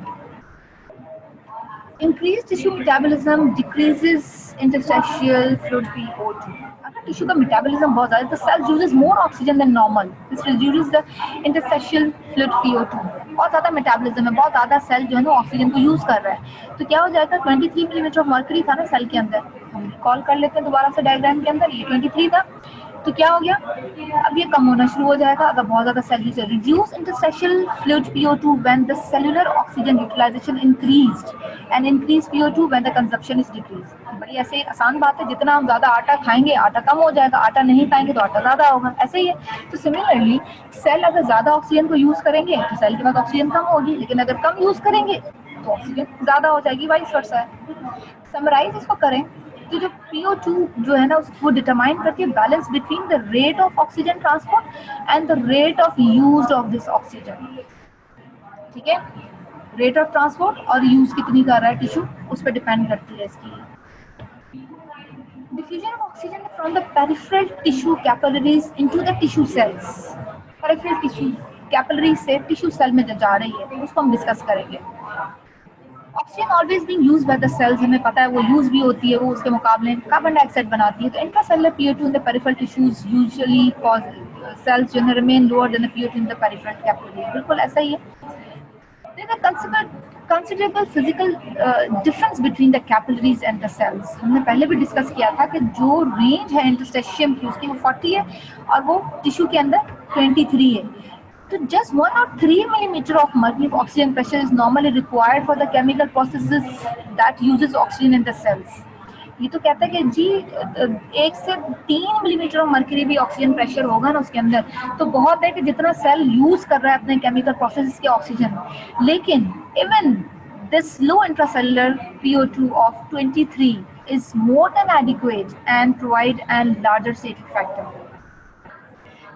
Increased tissue metabolism decreases interstitial fluid PO2. अगर टिश्यू का मेटाबॉलिज्म बहुत ज़्यादा है तो cell uses more oxygen than normal, this reduces the interstitial fluid PO2। बहुत ज़्यादा मेटाबॉलिज्म है, बहुत ज़्यादा सेल जो है ना ऑक्सीजन को यूज़ कर रहा है, तो क्या हो जाएगा, 23 मिलीमीटर ऑफ मर्करी था ना सेल के अंदर, हम कॉल कर लेते हैं दोबारा से डायग्राम के अंदर, ये 23 था, तो क्या हो गया, अब ये कम होना शुरू हो जाएगा अगर बहुत ज्यादा सेल यूज है। Reduce interstitial fluid PO2 when the cellular oxygen utilisation increased and increase PO2 when the consumption is decrease. बड़ी ऐसे आसान बात है, जितना हम ज्यादा आटा खाएंगे आटा कम हो जाएगा, आटा नहीं खाएंगे तो आटा ज्यादा होगा, ऐसे ही है। तो सिमिलरली सेल अगर ज्यादा ऑक्सीजन को यूज करेंगे तो सेल के पास ऑक्सीजन कम होगी, लेकिन अगर कम यूज करेंगे तो ऑक्सीजन ज्यादा हो जाएगी, वाइस वर्सा है। समराइज इसको करें तो जो PO2 जो है ना उसको डिटरमाइन करती है balance between the rate of oxygen transport and the rate of use of this oxygen, ठीक है। रेट ऑफ ट्रांसपोर्ट और यूज कितनी कर रहा है टिश्यू, उस पर डिपेंड करती है इसकी। Diffusion of oxygen from the peripheral tissue capillaries into the tissue cells. Peripheral tissue capillary से टिश्यू सेल में जो जा रही है उसको हम डिस्कस करेंगे। Oxygen always being used by the cells, हमें पता है वो यूज भी होती है, वो उसके मुकाबले कार्बन डाइऑक्साइड बनाती है। तो intracellular PO2 in the peripheral tissues usually cause cells जो है remain lower than the PO2 in the peripheral capillary, बिल्कुल ऐसा ही है। There are considerable physical difference between the capillaries and the cells। हमने पहले भी डिस्कस किया था कि जो रेंज है इंटरस्टिशियम की उसकी वो 40 है और वो टिश्यू के अंदर 23 है। So just 1 or 3 millimeter of mercury of oxygen pressure is normally required for the chemical processes that uses oxygen in the cells। ये तो कहता है कि जी 1 से 3 मिलीमीटर ऑफ मर्क्यूरी भी ऑक्सीजन प्रेशर होगा ना उसके अंदर तो बहुत है कि जितना सेल यूज कर रहा है अपने केमिकल प्रोसेस के ऑक्सीजन। लेकिन even this low intracellular PO2 of 23 is more than adequate and provide a larger safety factor।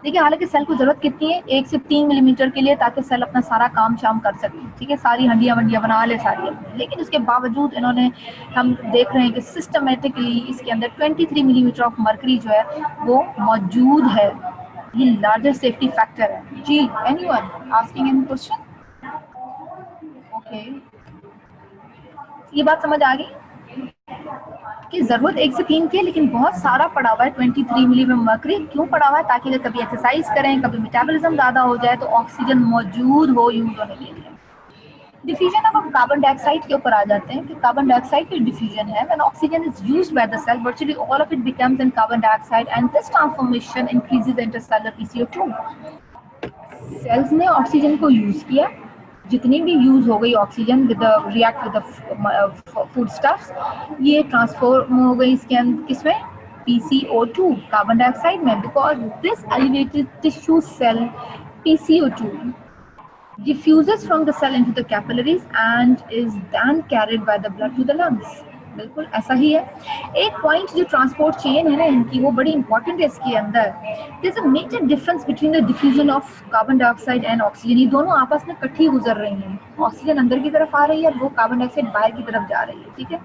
देखिए हालांकि सेल को जरूरत कितनी है, 1 से 3 मिलीमीटर के लिए, ताकि सेल अपना सारा काम शाम कर सके, ठीक है, सारी हड्डियां वड्डियां बना ले सारी। लेकिन उसके बावजूद इन्होंने, हम देख रहे हैं कि सिस्टमेटिकली इसके अंदर 23 मिलीमीटर ऑफ मर्करी जो है वो मौजूद है, ये लार्जर सेफ्टी फैक्टर है। जी anyone asking any question? Okay, ये बात समझ आ गई कि जरूरत 1 से 3 की है, लेकिन बहुत सारा पड़ा हुआ है 23 मिलीमीटर मर्करी। क्यों पड़ा हुआ है? ताकि अगर कभी एक्सरसाइज करें, कभी मेटाबॉलिज्म ज्यादा हो जाए तो ऑक्सीजन मौजूद हो यूज होने के लिए। डिफ्यूजन, अब हम कार्बन डाइऑक्साइड के ऊपर आ जाते हैं कि कार्बन डाइऑक्साइड की डिफ्यूजन है when oxygen is used by the cell virtually all of it becomes in carbon dioxide and this transformation increases the intercellular PCO2। Cells ने ऑक्सीजन को यूज किया, जितनी भी यूज हो गई oxygen with react with the food stuffs, ये ट्रांसफॉर्म हो गई इसके अंदर किसमें, PCO2 कार्बन डाइऑक्साइड में। Because this elevated tissue cell PCO2 diffuses from the cell into the capillaries and is then carried by the blood to the lungs। बिल्कुल ऐसा ही है। एक पॉइंट जो ट्रांसपोर्ट चेन है ना इनकी, वो बड़ी इंपॉर्टेंट है इसके अंदर। There is a major difference between the diffusion of carbon dioxide and oxygen. ये दोनों आपस में इकट्ठी गुजर रही हैं, ऑक्सीजन अंदर की तरफ आ रही है, वो कार्बन डाइऑक्साइड बाहर की तरफ जा रही है, ठीक है।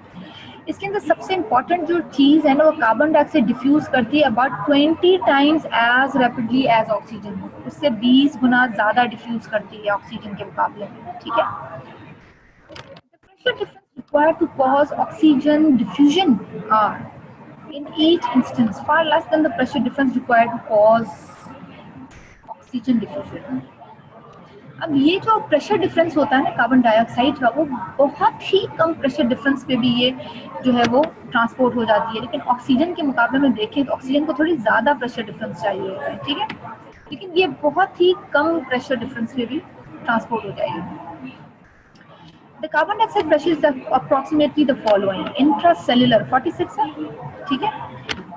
इसके अंदर सबसे इंपॉर्टेंट जो चीज है ना, वो कार्बन डाइऑक्साइड डिफ्यूज करती है about 20 times as rapidly as oxygen, उससे 20 गुना ज्यादा डिफ्यूज करती है ऑक्सीजन के मुकाबले में, ठीक है। The pressure difference required to cause oxygen diffusion are in each instance far less than the pressure difference required to cause oxygen diffusion. अब ये जो प्रेशर डिफरेंस होता है ना कार्बन डाइऑक्साइड का, वो बहुत ही कम प्रेशर डिफरेंस पे भी ये जो है वो ट्रांसपोर्ट हो जाती है, लेकिन ऑक्सीजन के मुकाबले में देखें तो ऑक्सीजन को थोड़ी ज़्यादा प्रेशर डिफरेंस चाहिए होता है, ठीक है, लेकिन ये बहुत ही कम प्रेशर डिफरेंस पे भी ट्रांसपोर्ट हो जाएगी। The carbon dioxide pressure is approximately the following: intracellular 46 है, ठीक है,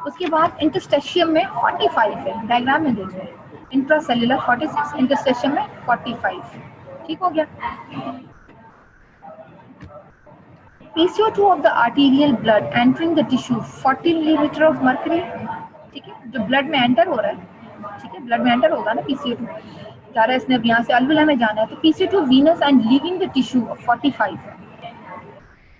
उसके बाद इंटरस्टेशियम में 45 है, डायग्राम में देखिए, इंट्रासेल्युलर 46, इंटरस्टेशियम में 45, ठीक हो गया। PCO2 of the arterial blood entering the tissue 40 millimetre of mercury, ठीक है, जो ब्लड में एंटर हो रहा है, ठीक है, ब्लड में एंटर होगा ना PCO2 जा रहा है, इसने अब यहाँ से अल्वुला में जाना है, तो PCO2 Venus and leaving the tissue 45 है,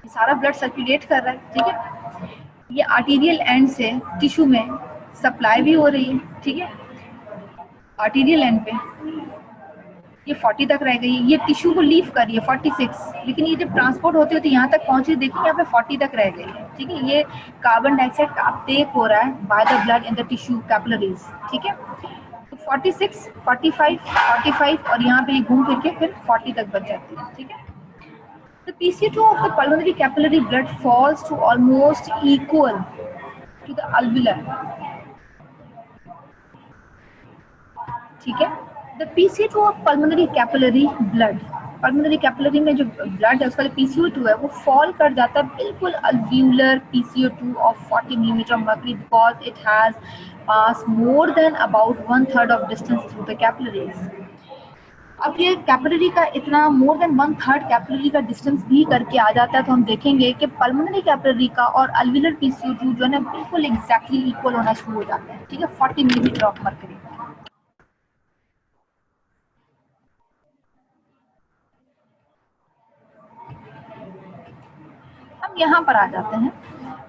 सारा ब्लड सर्कुलेट कर रहा है, ठीक है, ये आर्टीरियल एंड से टिश्यू में सप्लाई भी हो रही है, ठीक है, आर्टीरियल एंड पे ये 40 तक रह गई, ये टिश्यू को लीव कर रही है 46, लेकिन ये जब ट्रांसपोर्ट होती होती यहाँ तक पहुंची, देखिए यहाँ पे 40 तक रह गई है, ठीक है, ये कार्बन डाइऑक्साइड का अपटेक हो रहा है by the blood in the tissue capillaries, ठीक है, तो 46, 45, 45 और यहाँ पे ये घूम फिर के फिर 40 तक बच जाती है, ठीक है। The PCO2 of the pulmonary capillary blood falls to almost equal to the alveolar, ठीक है। The PCO2 of pulmonary capillary blood, pulmonary capillary में जो ब्लड है उसका जो PCO2 है वो फॉल कर जाता है बिल्कुल alveolar PCO2 of 40 millimeter of mercury because it has passed more than about 1/3 of distance through the capillaries। अब ये कैपिलरी का इतना मोर देन 1/3 कैपिलरी का डिस्टेंस भी करके आ जाता है, तो हम देखेंगे कि पल्मोनरी कैपिलरी का और अल्विलर PCO2 जो है ना बिल्कुल एग्जैक्टली इक्वल होना शुरू हो जाते हैं, ठीक है, 40 मिलीमीटर ऑफ मर्करी। हम यहाँ पर आ जाते हैं,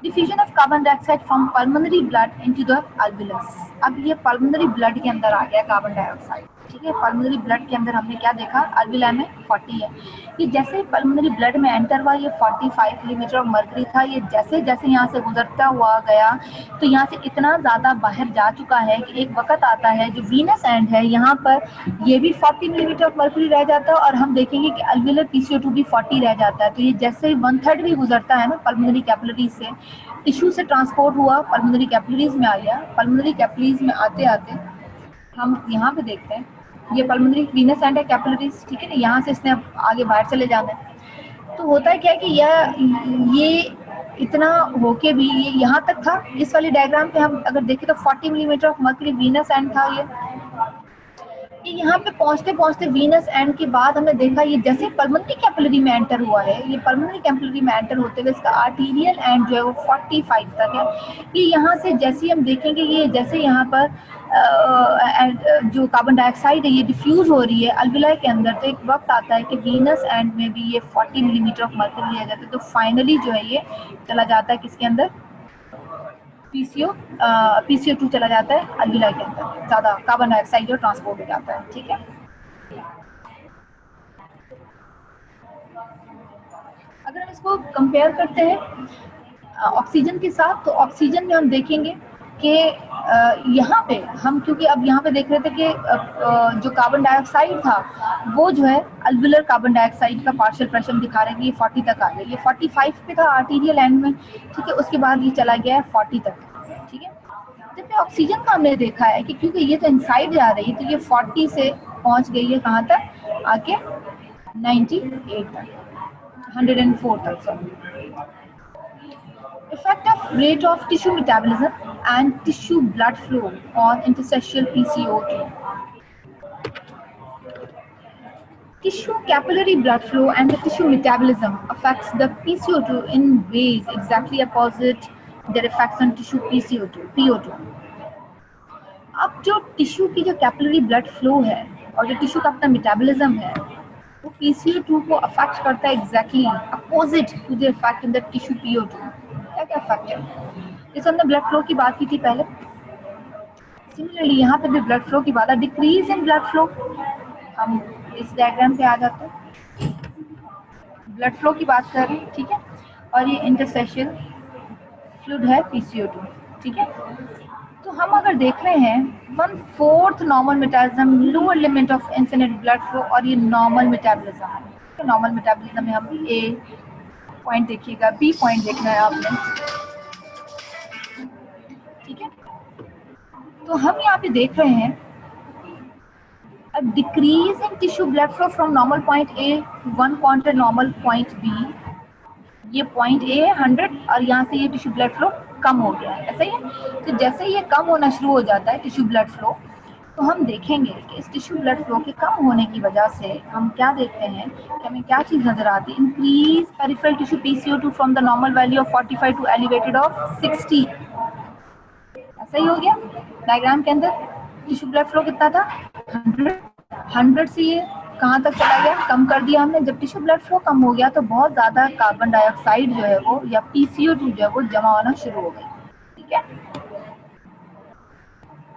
diffusion of carbon dioxide from pulmonary blood into the alveolus. अब ये पल्मोनरी ब्लड के अंदर आ गया कार्बन डाइऑक्साइड, ठीक है, पल्मोनरी ब्लड के अंदर हमने क्या देखा, अल्विला में 40 है, ये जैसे पल्मोनरी ब्लड में एंटर हुआ ये 45 मिलीमीटर ऑफ मर्करी था, ये जैसे जैसे यहाँ से गुजरता हुआ गया तो यहाँ से इतना ज़्यादा बाहर जा चुका है कि एक वक्त आता है जो वीनस एंड है यहाँ पर ये भी 40 मिलीमीटर ऑफ मर्करी रह जाता है, और हम देखेंगे कि अल्विलर PCO2 भी 40 रह जाता है, तो ये जैसे 1/3 भी गुजरता है ना पल्मोनरी कैपिलरी से, टिश्यू से ट्रांसपोर्ट हुआ पल्मोनरी कैपिलरीज में आ गया, पल्मोनरी कैपिलरीज में आते आते हम यहाँ पे देखते हैं ये पल्मोनरी वीनस एंड है कैपिलरीज, ठीक है ना, यहाँ से इसने आगे बाहर चले जाना है, तो होता है क्या है कि ये इतना होके भी ये यहाँ तक था, इस वाली डायग्राम पे हम अगर देखें तो 40 millimetre of mercury Venus and था ये यहाँ पे पहुंचते पहुंचते वीनस एंड के बाद हमने देखा ये जैसे पल्मोनरी कैपिलरी में एंटर हुआ है, ये पल्मोनरी कैपिलरी में एंटर होते हुए इसका आर्टीरियल एंड जो है वो 45 तक है, ये यहाँ से जैसे हम देखेंगे ये जैसे यहाँ पर जो कार्बन डाइऑक्साइड है ये डिफ्यूज हो रही है अल्विलाई के अंदर, तो एक वक्त आता है कि वीनस एंड में भी ये 40 मिलीमीटर ऑफ मर्करी लिया जाता है, तो फाइनली जो है ये चला जाता है किसके अंदर, PCO2 चला जाता है अल्विलाई के अंदर, ज़्यादा कार्बन डाइऑक्साइड जो ट्रांसपोर्ट हो जाता है, ठीक है। अगर हम इसको कंपेयर करते हैं ऑक्सीजन के साथ, तो ऑक्सीजन में हम देखेंगे कि यहाँ पे हम क्योंकि अब यहाँ पे देख रहे थे कि जो कार्बन डाइऑक्साइड था वो जो है अल्विलर कार्बन डाइऑक्साइड का पार्शियल प्रेशर दिखा रहे हैं कि ये 40 तक आ गया, ये 45 पे था आर्टीरियल एंड में, ठीक है, उसके बाद ये चला गया है 40 तक, ठीक है। जबकि ऑक्सीजन का हमने देखा है कि क्योंकि ये तो इनसाइड जा रही है तो ये 40 से पहुँच गई है कहाँ तक, आके 98 तक, 104 तक, sorry. Effect of rate of tissue metabolism and tissue blood flow on interstitial PCO2. Tissue capillary blood flow and the tissue metabolism affects the PCO2 in ways exactly opposite their effects on tissue PO2. अब जो टिश्यू की जो कैपिलरी ब्लड फ्लो है और जो टिश्यू का अपना मेटाबॉलिज्म है वो PCO2 को अफेक्ट करता है exactly opposite to the effect in the tissue PO2। क्या क्या इफेक्ट है, जैसे हमने ब्लड फ्लो की बात की थी पहले, सिमिलरली यहाँ पे भी ब्लड फ्लो की बात है, डिक्रीज इन ब्लड फ्लो, हम इस डायग्राम पे आ जाते हैं, ब्लड फ्लो की बात कर रहे हैं, ठीक है, और ये इंटरस्टेशियल फ्लूइड है PCO2, ठीक है। तो हम अगर देख रहे हैं 1/4 normal metabolism, lower limit of infinite blood flow, और ये नॉर्मल मेटाबॉलिज्म है। तो नॉर्मल मेटाबॉलिज्म में हम ए पॉइंट देखिएगा, बी पॉइंट देखना है आपने, ठीक है। तो हम यहाँ पे देख रहे हैं a decrease in tissue blood flow from normal point A to 1 normal point B। ये पॉइंट ए है 100 और यहाँ से ये टिश्यू ब्लड फ्लो कम हो गया है, ऐसा ही है। तो जैसे ही ये कम होना शुरू हो जाता है टिश्यू ब्लड फ्लो, तो हम देखेंगे कि इस टिश्यू ब्लड फ्लो के कम होने की वजह से हम क्या देखते हैं कि हमें क्या चीज़ नजर आती है, increase peripheral tissue PCO2 from the normal value of 45 to elevated of 60। ऐसा ही हो गया डायग्राम के अंदर। टिश्यू ब्लड फ्लो कितना था 100 से ये कहाँ तक चला गया, कम कर दिया हमने। जब टिश्यू ब्लड फ्लो कम हो गया तो बहुत ज़्यादा कार्बन डाइऑक्साइड जो है वो या PCO2 जो है वो जमा होना शुरू हो गई, ठीक है।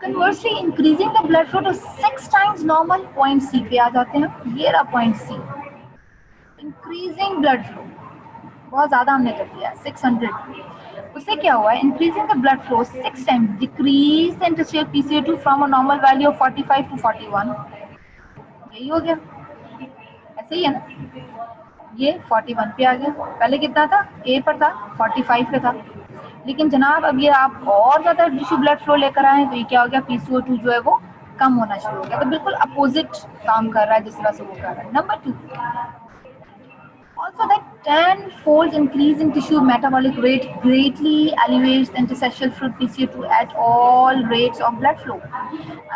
Conversely increasing the blood flow to 6 times normal, point C पे आ जाते हैं। ये रहा point C, increasing blood flow बहुत ज़्यादा हमने कर दिया 600। उससे क्या हुआ है, increasing the blood flow 6 times, decrease interstitial PCO2 from a normal value of 45 to 41। यही हो गया, ऐसे ही है ना। ये 41 पे आ गया, पहले कितना था ए पर था 45 पे था। लेकिन जनाब अब ये आप और ज्यादा टिश्यू ब्लड फ्लो लेकर आए तो ये क्या हो गया, PCO2 जो है वो कम होना शुरू हो गया। तो बिल्कुल अपोजिट काम कर रहा है जिस तरह से वो कर रहा है। Number 2, also that tenfold increase in tissue metabolic rate greatly elevates the interstitial fluid PCO2 at all rates of blood flow।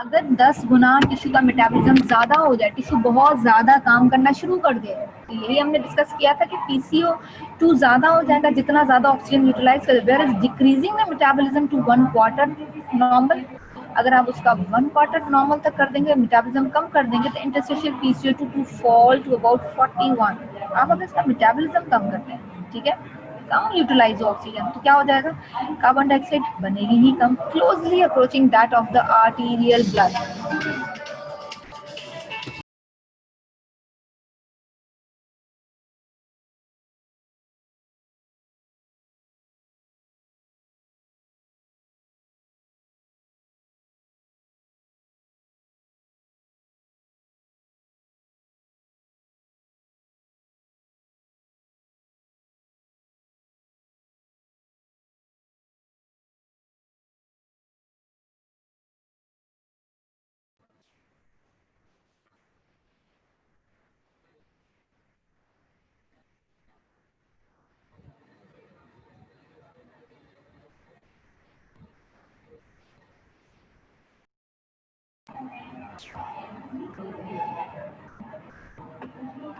अगर 10 गुना टिश्यू का मेटाबॉलिज्म ज्यादा हो जाए, टिश्यू बहुत ज्यादा काम करना शुरू कर दे, तो यही हमने डिस्कस किया था कि PCO2 ज्यादा हो जाएगा जितना ज्यादा ऑक्सीजन यूटिलाइज कर, where is decreasing the metabolism to 1/4 normal. अगर आप उसका 1/4 नॉर्मल तक कर देंगे, मेटाबॉलिज्म कम कर देंगे, तो interstitial PCO2 to fall to about 41। आप अगर इसका मेटाबॉलिज्म कम करते हैं, ठीक है, कम यूटिलाइज हो ऑक्सीजन, तो क्या हो जाएगा, कार्बन डाइऑक्साइड बनेगी ही कम, closely approaching that of the arterial blood.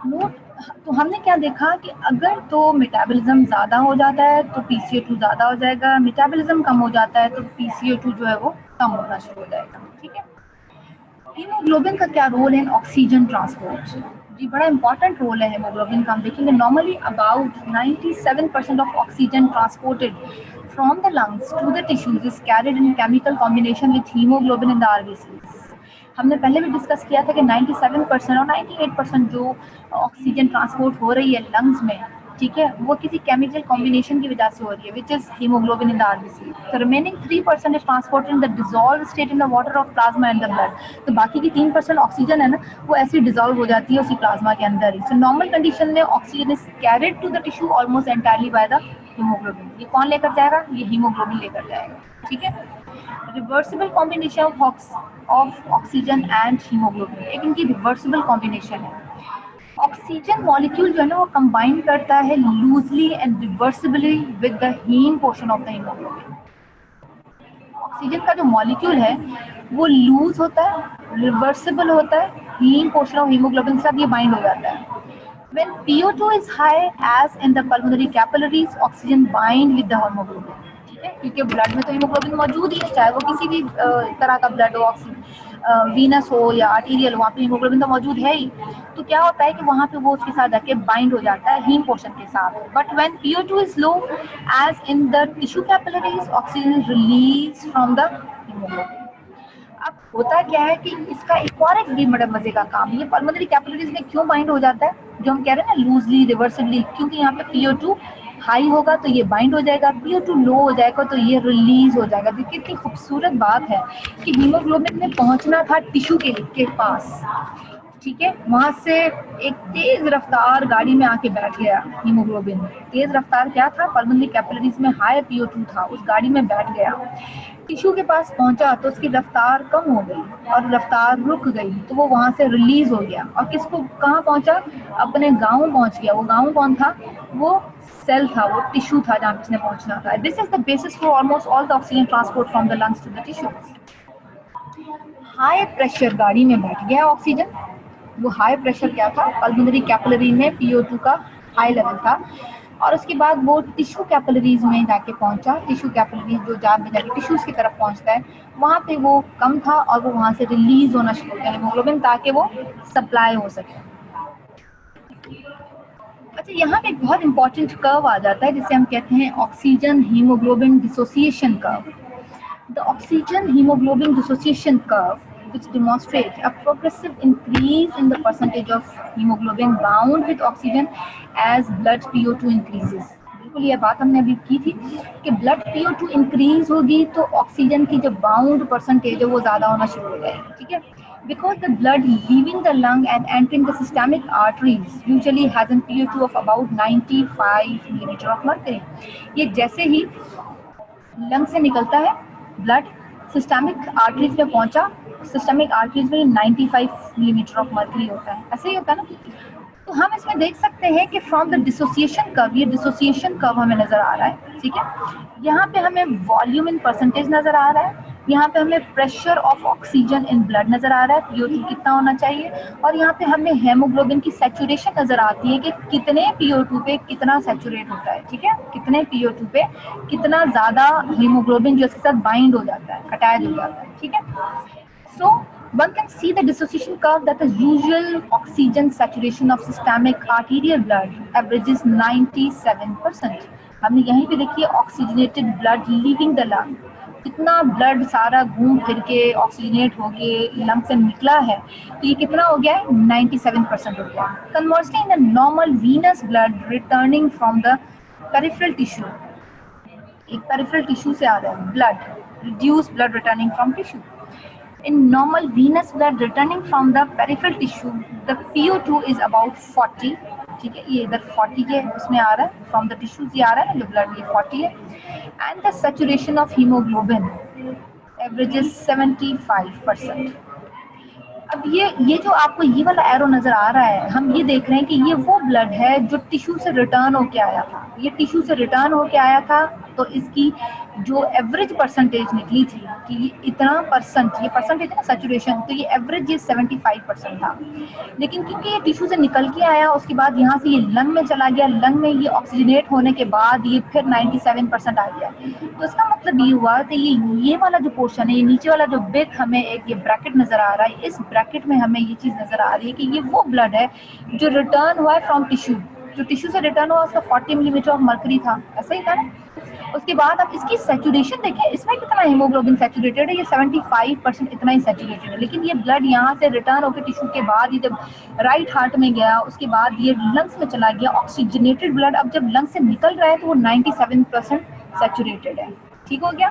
Note, तो हमने क्या देखा कि अगर तो मेटाबॉलिज्म ज़्यादा हो जाता है तो PCO2 ज़्यादा हो जाएगा, मेटाबॉलिज्म कम हो जाता है तो PCO2 जो है वो कम होना शुरू हो जाएगा, ठीक है। हीमोग्लोबिन का क्या रोल है इन ऑक्सीजन ट्रांसपोर्ट? जी बड़ा इंपॉर्टेंट रोल है हीमोग्लोबिन का। हम देखेंगे normally about 97% of oxygen transported from the lungs to the tissues is carried in chemical combination with haemoglobin in the RBCs। हमने पहले भी डिस्कस किया था कि 97% और 98% जो ऑक्सीजन ट्रांसपोर्ट हो रही है लंग्स में, ठीक है, वो किसी केमिकल कॉम्बिनेशन की वजह से हो रही है, which is haemoglobin in the RBC। तो remaining 3% is transported in the dissolve state in the water of plasma and the blood. तो बाकी की 3% ऑक्सीजन है ना, वो ऐसे डिसॉल्व हो जाती है उसी प्लाज्मा के अंदर ही। सो नॉर्मल कंडीशन में oxygen is carried to the tissue almost entirely by the haemoglobin. ये कौन लेकर जाएगा, ये हीमोग्लोबिन लेकर जाएगा, ठीक है। Reversible combination of oxygen and haemoglobin, एक इनकी रिवर्सिबल कॉम्बिनेशन है। ऑक्सीजन मॉलिक्यूल जो है ना वो कंबाइन करता है loosely and reversibly with the haem portion of the haemoglobin. Oxygen का जो मॉलिक्यूल है वो लूज होता है, रिवर्सिबल होता है, हीम पोर्शन ऑफ हीमोग्लोबिन के साथ ये बाइंड हो जाता है। When PO2 is high as in the pulmonary capillaries, oxygen bind with the hemoglobin, ठीक है, क्योंकि ब्लड में तो हीमोग्लोबिन मौजूद ही है, चाहे वो किसी भी तरह का ब्लड हो, वीनस हो या आर्टीरियल, वहाँ पे हीमोग्लोबिन तो मौजूद है ही। तो क्या होता है कि वहाँ पे वो उसके साथ जाके बाइंड हो जाता है हीम पोर्शन के साथ। But when PO2 is low as in the tissue capillaries, oxygen release from the haemoglobin. अब होता क्या है कि इसका एक और एक भी बड़ा मजे का काम, ये पल्मोनरी कैपिलरीज में क्यों बाइंड हो जाता है, जो हम कह रहे हैं ना लूजली रिवर्सिबली, क्योंकि यहाँ पे PO2 हाई होगा तो ये बाइंड हो जाएगा, PO2 लो हो जाएगा तो ये रिलीज हो जाएगा। देखिए कितनी खूबसूरत बात है कि हीमोग्लोबिन में पहुंचना था टिश्यू के पास, ठीक है, वहां से एक तेज रफ्तार गाड़ी में आके बैठ गया हीमोग्लोबिन। तेज रफ्तार क्या था, पल्मोनरी कैपिलरीज में हाई PO2 था, उस गाड़ी में बैठ गया, टिश्यू के पास पहुंचा तो उसकी रफ्तार कम हो गई और रफ्तार रुक गई, तो वो वहां से रिलीज हो गया और किसको कहाँ पहुंचा, अपने गाँव पहुंच गया। वो गाँव कौन था, वो सेल था, वो टिश्यू था जहाँ किसने पहुंचना था। This is the basis for almost all the oxygen transport from the lungs to the tissue. High pressure गाड़ी में बैठ गया ऑक्सीजन, वो हाई प्रेशर क्या था, पल्मोनरी कैपिलरी में PO2 का हाई लेवल था, और उसके बाद वो टिश्यू कैपिलरीज में जाके पहुंचा। टिश्यू कैपिलरीज जो जाके टिश्यूज की तरफ पहुंचता है, वहाँ पे वो कम था और वो वहाँ से रिलीज होना शुरू हो गया हीमोग्लोबिन, ताकि वो सप्लाई हो सके। अच्छा, यहाँ पे एक बहुत इंपॉर्टेंट कर्व आ जाता है जिसे हम कहते हैं oxygen haemoglobin dissociation curve. The oxygen hemoglobin dissociation curve, which demonstrates a progressive increase in the percentage of hemoglobin bound with oxygen as blood PO2 increases. बिल्कुल ये बात हमने अभी की थी कि ब्लड PO2 इंक्रीज होगी तो ऑक्सीजन की जो बाउंड परसेंटेज है वो ज्यादा होना शुरू हो जाएगी, ठीक है। Because the blood leaving the lung and entering the systemic arteries usually has a PO2 of about 95 millimeter of mercury. ये जैसे ही लंग से निकलता है ब्लड, सिस्टमिक आर्टरीज में पहुंचा, सिस्टमिक आर्टरीज में 95 मिलीमीटर ऑफ मर्क्यूरी होता है, ऐसे ही होता है ना। तो हम इसमें देख सकते हैं कि फ्रॉम द डिसोसिएशन कर्व, ये डिसोसिएशन कर्व हमें नजर आ रहा है, ठीक है। यहाँ पे हमें वॉल्यूम इन परसेंटेज नजर आ रहा है, यहाँ पे हमें pressure of oxygen in blood नजर आ रहा है, PO2 कितना होना चाहिए, और यहाँ पे हमें हेमोग्लोबिन की सैचुरेशन नजर आती है कि कितने PO2 पे कितना सैचुरेट होता है, ठीक है, कितने PO2 पे कितना ज्यादा हीमोग्लोबिन जो इसके साथ बाइंड हो जाता है, अटैच हो जाता है, ठीक है। So one can see the dissociation curve that the usual oxygen saturation of systemic arterial blood averages 97%. हमने यहीं पे देखिए oxygenated blood leaving the lung, कितना ब्लड सारा घूम फिर के ऑक्सीजनेट होके लंग से निकला है, तो ये कितना हो गया है, 97% हो गया। Conversely in the normal venous blood returning from the peripheral tissue, एक पेरिफेरल टिश्यू से आ रहा है blood, reduce blood returning from tissue. In normal venous blood returning from the peripheral tissue, the PO2 is about 40, ठीक है, ये इधर 40 के उसमें आ रहा है, फ्रॉम द टिश्यूज ये आ रहा है जो ब्लड, ये 40 है। And the saturation of haemoglobin averages 75%। अब ये जो आपको ये वाला एरो नजर आ रहा है, हम ये देख रहे हैं कि ये वो ब्लड है जो टिश्यू से रिटर्न होके आया था, ये टिश्यू से रिटर्न होके आया था, तो इसकी जो एवरेज परसेंटेज निकली थी कि ये इतना परसेंट, ये परसेंटेज है ना सैचुरेशन, तो ये एवरेज ये 75% था। लेकिन क्योंकि ये टिश्यू से निकल के आया, उसके बाद यहाँ से ये लंग में चला गया, लंग में ये ऑक्सीजनेट होने के बाद ये फिर 97% आ गया, तो इसका मतलब ये हुआ कि ये वाला जो पोर्शन है, ये नीचे वाला जो बिग हमें एक ये ब्रैकेट नजर आ रहा है, इस ब्रैकेट में हमें ये चीज नजर आ रही है कि ये वो ब्लड है जो रिटर्न हुआ है फ्रॉम टिश्यू, जो टिश्यू से रिटर्न हुआ उसका 40 मिलीमीटर ऑफ मर्करी था, ऐसा ही था ना। उसके बाद आप इसकी सैचुरेशन देखिए, इसमें कितना हीमोग्लोबिन सैचुरेटेड है, ये 75% इतना ही सैचुरेटेड है। लेकिन ये ब्लड यहाँ से रिटर्न होकर टिश्यू के बाद ये जब राइट हार्ट में गया, उसके बाद ये लंग्स में चला गया, ऑक्सीजनेटेड ब्लड अब जब लंग्स से निकल रहा है तो वो 97% सैचुरेटेड है, ठीक हो गया।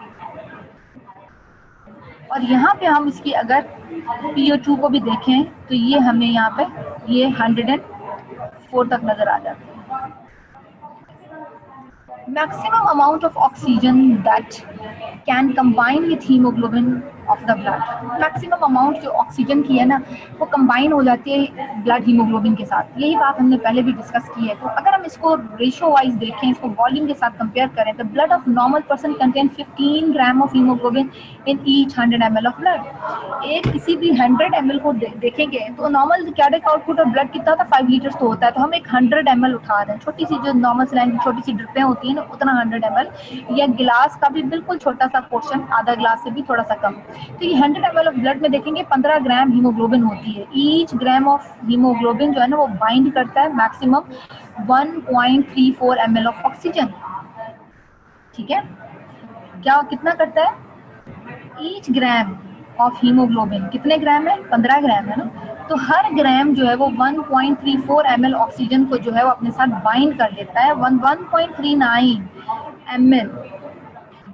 और यहाँ पे हम इसकी अगर PO2 को भी देखें तो ये हमें यहाँ पे ये 104 तक नजर आ जाता है। Maximum amount of oxygen that can combine with hemoglobin of the blood, maximum amount जो ऑक्सीजन की है ना वो कंबाइन हो जाती है ब्लड हीमोग्लोबिन के साथ, यही बात हमने पहले भी डिस्कस की है। तो अगर हम इसको रेशियो वाइज देखें, इसको वॉल्यूम के साथ कंपेयर करें, तो blood of normal person contain 15 gram of haemoglobin in each 100 ml of blood. एक किसी भी 100 ml को देखेंगे तो normal cardiac output of blood कितना था, 5 लीटर्स तो होता है, तो हम एक 100 ml उठा रहे हैं, छोटी सी जो नॉर्मल सिलेंडर छोटी सी ड्रिपें होती है ना, उतना 100 ml, या गिलास का भी बिल्कुल छोटा सा पोर्शन, आधा गिलास से भी थोड़ा सा कम। तो ये 100 ml ऑफ ब्लड में देखेंगे 15 ग्राम हीमोग्लोबिन होती है। ईच ग्राम ऑफ हीमोग्लोबिन जो है ना वो बाइंड करता है मैक्सिमम 1.34 ml ऑफ ऑक्सीजन, ठीक है। क्या कितना करता है, ईच ग्राम ऑफ हीमोग्लोबिन कितने ग्राम है, 15 ग्राम है ना, तो हर ग्राम जो है वो 1.34 ml ऑक्सीजन को जो है वो अपने साथ बाइंड कर लेता है। 1.39 ml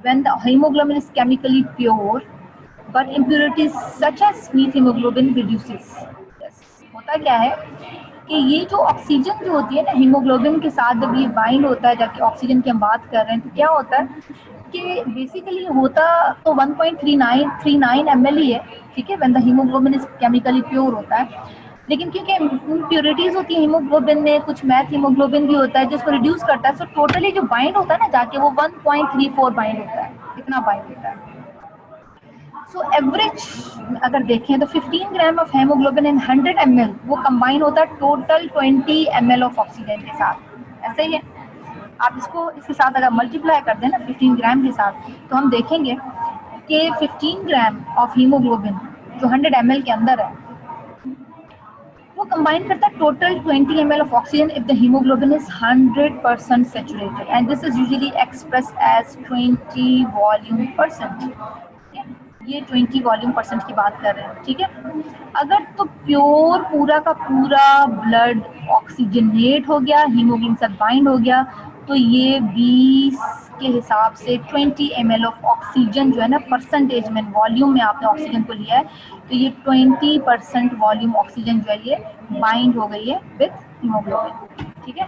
when the hemoglobin is chemically pure but impurities such as sweet hemoglobin reduces. Yes. होता क्या है कि ये जो ऑक्सीजन जो होती है ना हीमोग्लोबिन के साथ जब ये बाइंड होता है, जबकि ऑक्सीजन की हम बात कर रहे हैं, तो क्या होता है कि बेसिकली होता तो 1.39 ml ही है, ठीक है, when the haemoglobin is chemically pure होता है। लेकिन क्योंकि इम्प्योरिटीज होती है हीमोग्लोबिन में, कुछ मैथ हीमोग्लोबिन भी होता है जिसको रिड्यूस करता है, सो टोटली जो बाइंड होता है ना जाके वो 1.34 बाइंड होता है, इतना बाइंड होता है। सो एवरेज अगर देखें तो 15 gram of haemoglobin in 100 ml वो कंबाइन होता है टोटल 20 ml ऑफ ऑक्सीजन के साथ। ऐसे ही है, आप इसको इसके साथ अगर मल्टीप्लाई कर दें ना 15 ग्राम के साथ, तो हम देखेंगे कि 15 ग्राम ऑफ हीमोग्लोबिन जो 100 ml के अंदर है वो कंबाइन करता है total 20 ml of oxygen if the haemoglobin is 100% saturated, and this is usually expressed as 20 volume percent. ये 20 वॉल्यूम परसेंट की बात कर रहे हैं, ठीक है। अगर तो प्योर पूरा का पूरा ब्लड ऑक्सीजनेट हो गया, हीमोग्लोबिन से बाइंड हो गया, तो ये 20 के हिसाब से 20 ml ऑफ ऑक्सीजन जो है ना परसेंटेज में, वॉल्यूम में आपने ऑक्सीजन को लिया है, तो ये 20% वॉल्यूम ऑक्सीजन जो है ये बाइंड हो गई है विथ हीमोग्लोबिन, ठीक है।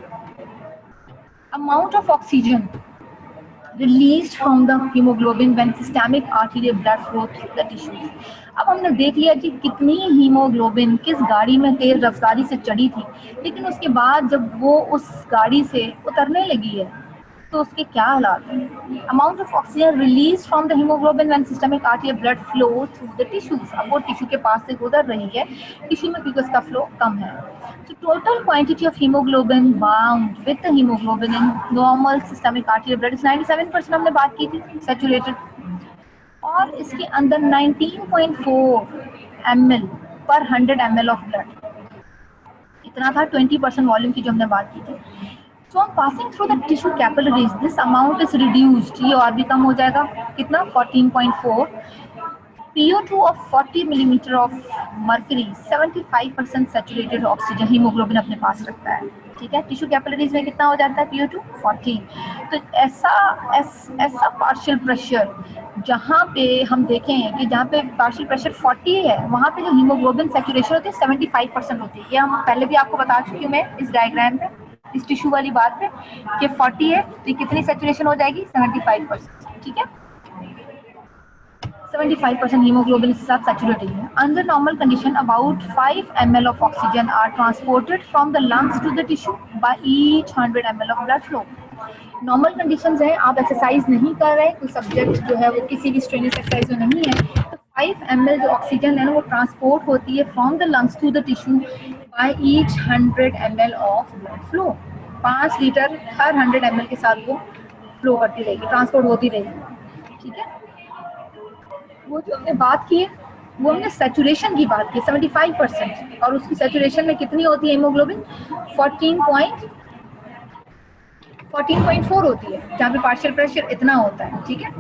Amount of oxygen released from the hemoglobin when systemic arterial blood flow through the tissues. अब हमने देख लिया कि कितनी हीमोग्लोबिन किस गाड़ी में तेज रफ्तारी से चढ़ी थी, लेकिन उसके बाद जब वो उस गाड़ी से उतरने लगी है तो उसके क्या हालात हैं। Amount of oxygen release from the haemoglobin when systemic arterial blood flow through the tissues. अब वो टिश्यू के पास से गुजर रही है, टिश्यू में क्योंकि उसका फ्लो कम है। So total quantity of hemoglobin bound with the hemoglobin in normal systemic arterial blood is 97%, हमने बात की थी, सैचुरेटेड, और इसके अंदर 19.4 ml पर 100 ml ऑफ ब्लड, इतना था 20% वॉल्यूम की जो हमने बात की थी। So on passing through the tissue capillaries, this amount is reduced, ये और भी कम हो जाएगा, कितना 14.4। PO2 of 40 millimeter of mercury, 75% saturated oxygen haemoglobin अपने पास रखता है, ठीक है। टिश्यू कैपिलरीज में कितना हो जाता है PO2 40। तो ऐसा पार्शियल प्रेशर जहाँ पे हम देखें कि जहाँ पे पार्शियल प्रेशर 40 है, वहाँ पे जो हीमोग्लोबिन सैचुरेशन होती है 75% होती है। ये हम पहले भी आपको बता चुकी हूँ मैं इस डायग्राम पे, इस टिश्यू वाली बात पे, कि 40 है तो कितनी सैचुरेशन हो जाएगी 75%, ठीक है। 75% hemoglobin is saturated. Under normal condition, about 5 ml of oxygen are transported from the lungs to the tissue by each 100 ml of blood flow. Normal conditions है, आप एक्सरसाइज नहीं कर रहे, कोई सब्जेक्ट जो है वो किसी भी स्ट्रेनियस एक्सरसाइज में नहीं है, तो 5 ml जो ऑक्सीजन है ना वो ट्रांसपोर्ट होती है from the lungs to the tissue by each 100 ml of blood flow. 5 litre हर 100 ml के साथ वो फ्लो करती रहेगी, ट्रांसपोर्ट होती रहेगी, ठीक है। वो जो हमने बात की है वो हमने सैचुरेशन की बात की 75%, और उसकी सैचुरेशन में कितनी होती है हीमोग्लोबिन 14.4 होती है, जहाँ पे पार्शियल प्रेशर इतना होता है, ठीक है।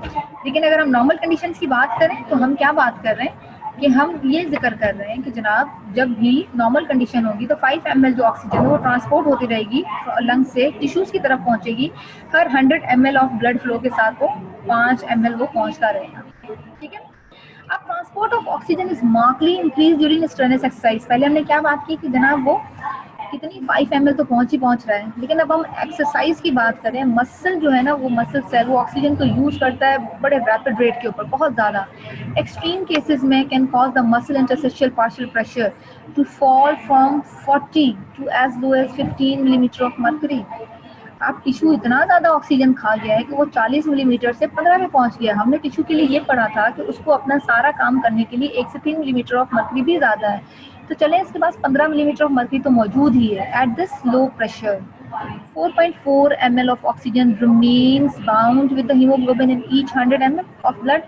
लेकिन अगर हम नॉर्मल कंडीशंस की बात करें तो हम क्या बात कर रहे हैं कि हम ये जिक्र कर रहे हैं कि जनाब जब भी नॉर्मल कंडीशन होगी तो 5 ml जो ऑक्सीजन है वो ट्रांसपोर्ट होती रहेगी लंग से टिश्यूज की तरफ पहुंचेगी, हर 100 ml ऑफ ब्लड फ्लो के साथ वो 5 ml वो पहुंचता रहेगा, ठीक है। अब transport of oxygen is markedly increase during strenuous exercise. पहले हमने क्या बात की कि जनाब वो कितनी 5 ml तो पहुंच रहा है, लेकिन अब हम एक्सरसाइज की बात करें, मसल जो है ना वो मसल सेल वो ऑक्सीजन को यूज करता है बड़े रैपिड रेट के ऊपर, बहुत ज़्यादा। एक्सट्रीम केसेस में can cause the muscle interstitial partial pressure to fall from 40 to as low as 15 millimetre of mercury. आप टिश्यू इतना ज़्यादा ऑक्सीजन खा गया है कि वो 40 मिलीमीटर से 15 में पहुंच गया। हमने टिश्यू के लिए ये पढ़ा था कि उसको अपना सारा काम करने के लिए 1 से 3 मिलीमीटर ऑफ मर्करी भी ज़्यादा है, तो चले इसके पास 15 मिलीमीटर ऑफ मर्करी तो मौजूद ही है। At this low pressure 4.4 ml of oxygen remains bound with the haemoglobin in each 100 ml of blood.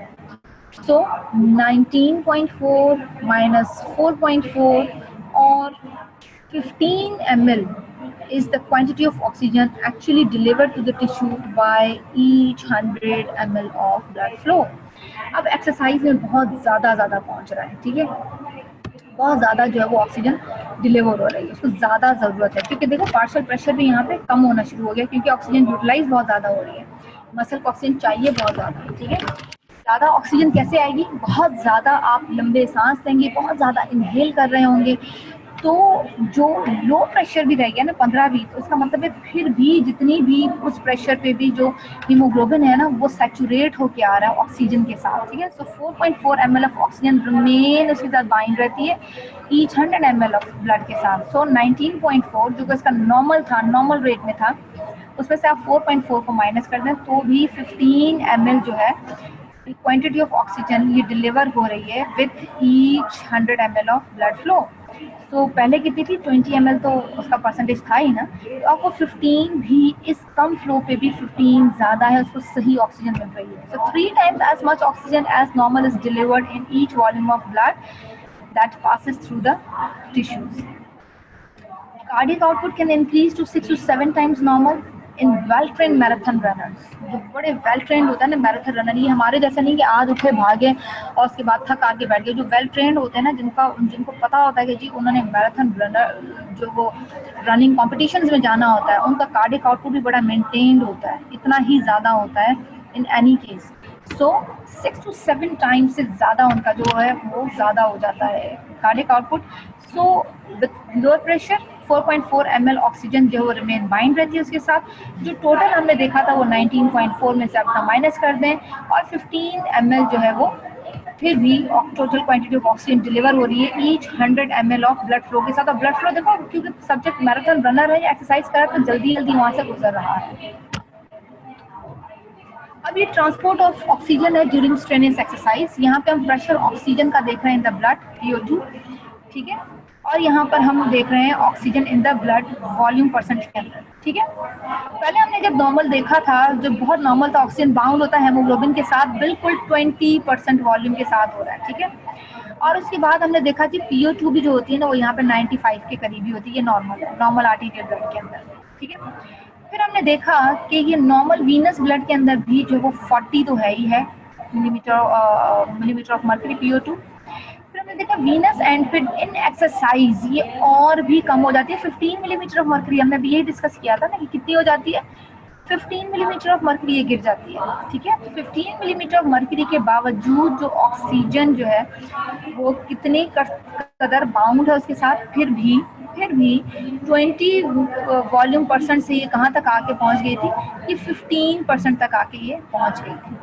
So 19.4 minus 4.4 और 15 ml is the quantity of oxygen actually delivered to the tissue by each 100 ml of blood flow. अब एक्सरसाइज में बहुत ज़्यादा पहुंच रहा है, ठीक है। बहुत ज़्यादा जो है वो ऑक्सीजन डिलीवर हो रही है, उसको ज़्यादा ज़रूरत है, क्योंकि देखो पार्शियल प्रेशर भी यहाँ पे कम होना शुरू हो गया, क्योंकि ऑक्सीजन यूटिलाइज बहुत ज़्यादा हो रही है, मसल को ऑक्सीजन चाहिए बहुत ज़्यादा, ठीक है। ज़्यादा ऑक्सीजन कैसे आएगी, बहुत ज़्यादा आप लंबे सांस लेंगे, बहुत ज़्यादा इनहेल कर रहे होंगे, तो जो लो प्रेशर भी रह गया ना 15-20, तो उसका मतलब है फिर भी जितनी भी उस प्रेशर पे भी जो हीमोग्लोबिन है ना वो सैचुरेट होके आ रहा है ऑक्सीजन के साथ, ठीक है। सो 4.4 ml ऑफ ऑक्सीजन रिमेन उसके साथ बाइंड रहती है ईच 100 ml ऑफ ब्लड के साथ। सो 19.4 जो कि इसका नॉर्मल था, नॉर्मल रेट में था, उसमें से आप 4.4 को माइनस कर दें तो भी 15 ml जो है क्वांटिटी ऑफ ऑक्सीजन ये डिलीवर हो रही है with each 100 ml of blood flow. तो पहले कितनी थी, 20 ml तो उसका परसेंटेज था ही ना, तो आपको 15 भी इस कम फ्लो पे भी 15 ज़्यादा है, उसको सही ऑक्सीजन मिल रही है। सो 3 times as much oxygen as normal is delivered in each volume of blood that passes through the tissues. Cardiac output can increase to 6 to 7 times normal in well-trained marathon runners. जो बड़े वेल ट्रेंड होता है ना मैराथन रनर, ये हमारे जैसा नहीं कि आज उठे भागे और उसके बाद थक आके बैठ गए। जो वेल ट्रेंड होते हैं ना, जिनको पता होता है कि जी उन्होंने मैराथन रनर जो वो रनिंग कॉम्पिटिशन्स में जाना होता है, उनका कार्डियक आउटपुट भी बड़ा मेंटेन्ड होता है, इतना ही ज़्यादा होता है in any case. So 6 to 7 times से ज़्यादा उनका जो है वो ज़्यादा हो जाता है cardiac output. So with lower pressure 4.4 ml oxygen जो है रिमेन बाइंड रहती है उसके साथ। जो टोटल हमने देखा था वो 19.4 में से अपना माइनस कर दें और 15 ml जो है वो फिर भी total quantity of oxygen deliver हो रही है each 100 ml of blood flow के साथ। और ब्लड फ्लो देखो, क्योंकि सब्जेक्ट मैराथन रनर है, एक्सरसाइज कर रहा है, तो जल्दी जल्दी वहाँ से गुजर रहा है। अब ये ट्रांसपोर्ट ऑफ ऑक्सीजन है ड्यूरिंग स्ट्रेनियस एक्सरसाइज। यहाँ पे हम प्रेशर ऑक्सीजन का देख रहे हैं इन द ब्लड PO2, ठीक है, और यहाँ पर हम देख रहे हैं oxygen in the blood volume percent के अंदर, ठीक है। पहले हमने जब नॉर्मल देखा था, जो बहुत नॉर्मल था, ऑक्सीजन बाउंड होता है हेमोग्लोबिन के साथ, बिल्कुल 20% वॉल्यूम के साथ हो रहा है, ठीक है। और उसके बाद हमने देखा कि PO2 भी जो होती है ना वो यहाँ पे 95 के करीबी होती है, ये नॉर्मल है, नॉर्मल आर्टीरियल ब्लड के अंदर, ठीक है। फिर हमने देखा कि ये नॉर्मल वीनस ब्लड के अंदर भी जो वो 40 तो है ही है मिलीमीटर ऑफ मर्क्यूरी PO2। फिर हमने देखा वीनस एंड फिर इन एक्सरसाइज ये और भी कम हो जाती है, 15 मिलीमीटर ऑफ मर्क्यूरी। हमने भी यही डिस्कस किया था ना कि कितनी हो जाती है, 15 मिलीमीटर ऑफ मर्क्यूरी ये गिर जाती है, ठीक है। 15 मिलीमीटर ऑफ मर्क्यूरी के बावजूद जो ऑक्सीजन जो है वो कितने कदर बाउंड है उसके साथ, फिर भी 20 वॉल्यूम परसेंट से ये कहाँ तक आके पहुंच गई थी, ये 15% तक आके ये पहुंच गई थी,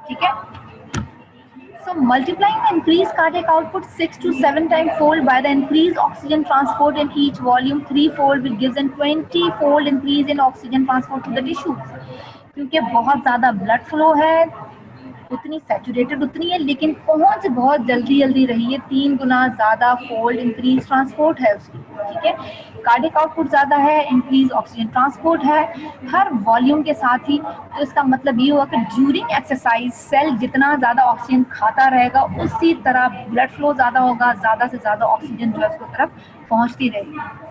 ठीक है। So multiplying the increased cardiac output 6 to 7 times fold by the increased oxygen transport in each volume 3-fold, which gives a 20-fold increase in oxygen transport to the tissues. क्योंकि बहुत ज़्यादा ब्लड फ्लो है, उतनी सैचुरेटेड उतनी है, लेकिन पहुंच बहुत जल्दी जल्दी रही है, 3 गुना ज़्यादा फोल्ड इंक्रीज ट्रांसपोर्ट है उसकी, ठीक है। कार्डियक आउटपुट ज़्यादा है, इंक्रीज ऑक्सीजन ट्रांसपोर्ट है हर वॉल्यूम के साथ ही। तो इसका मतलब ये हुआ कि ड्यूरिंग एक्सरसाइज सेल जितना ज़्यादा ऑक्सीजन खाता रहेगा उसी तरह ब्लड फ्लो ज़्यादा होगा, ज़्यादा से ज़्यादा ऑक्सीजन जो है उसको तरफ पहुँचती रहेगी।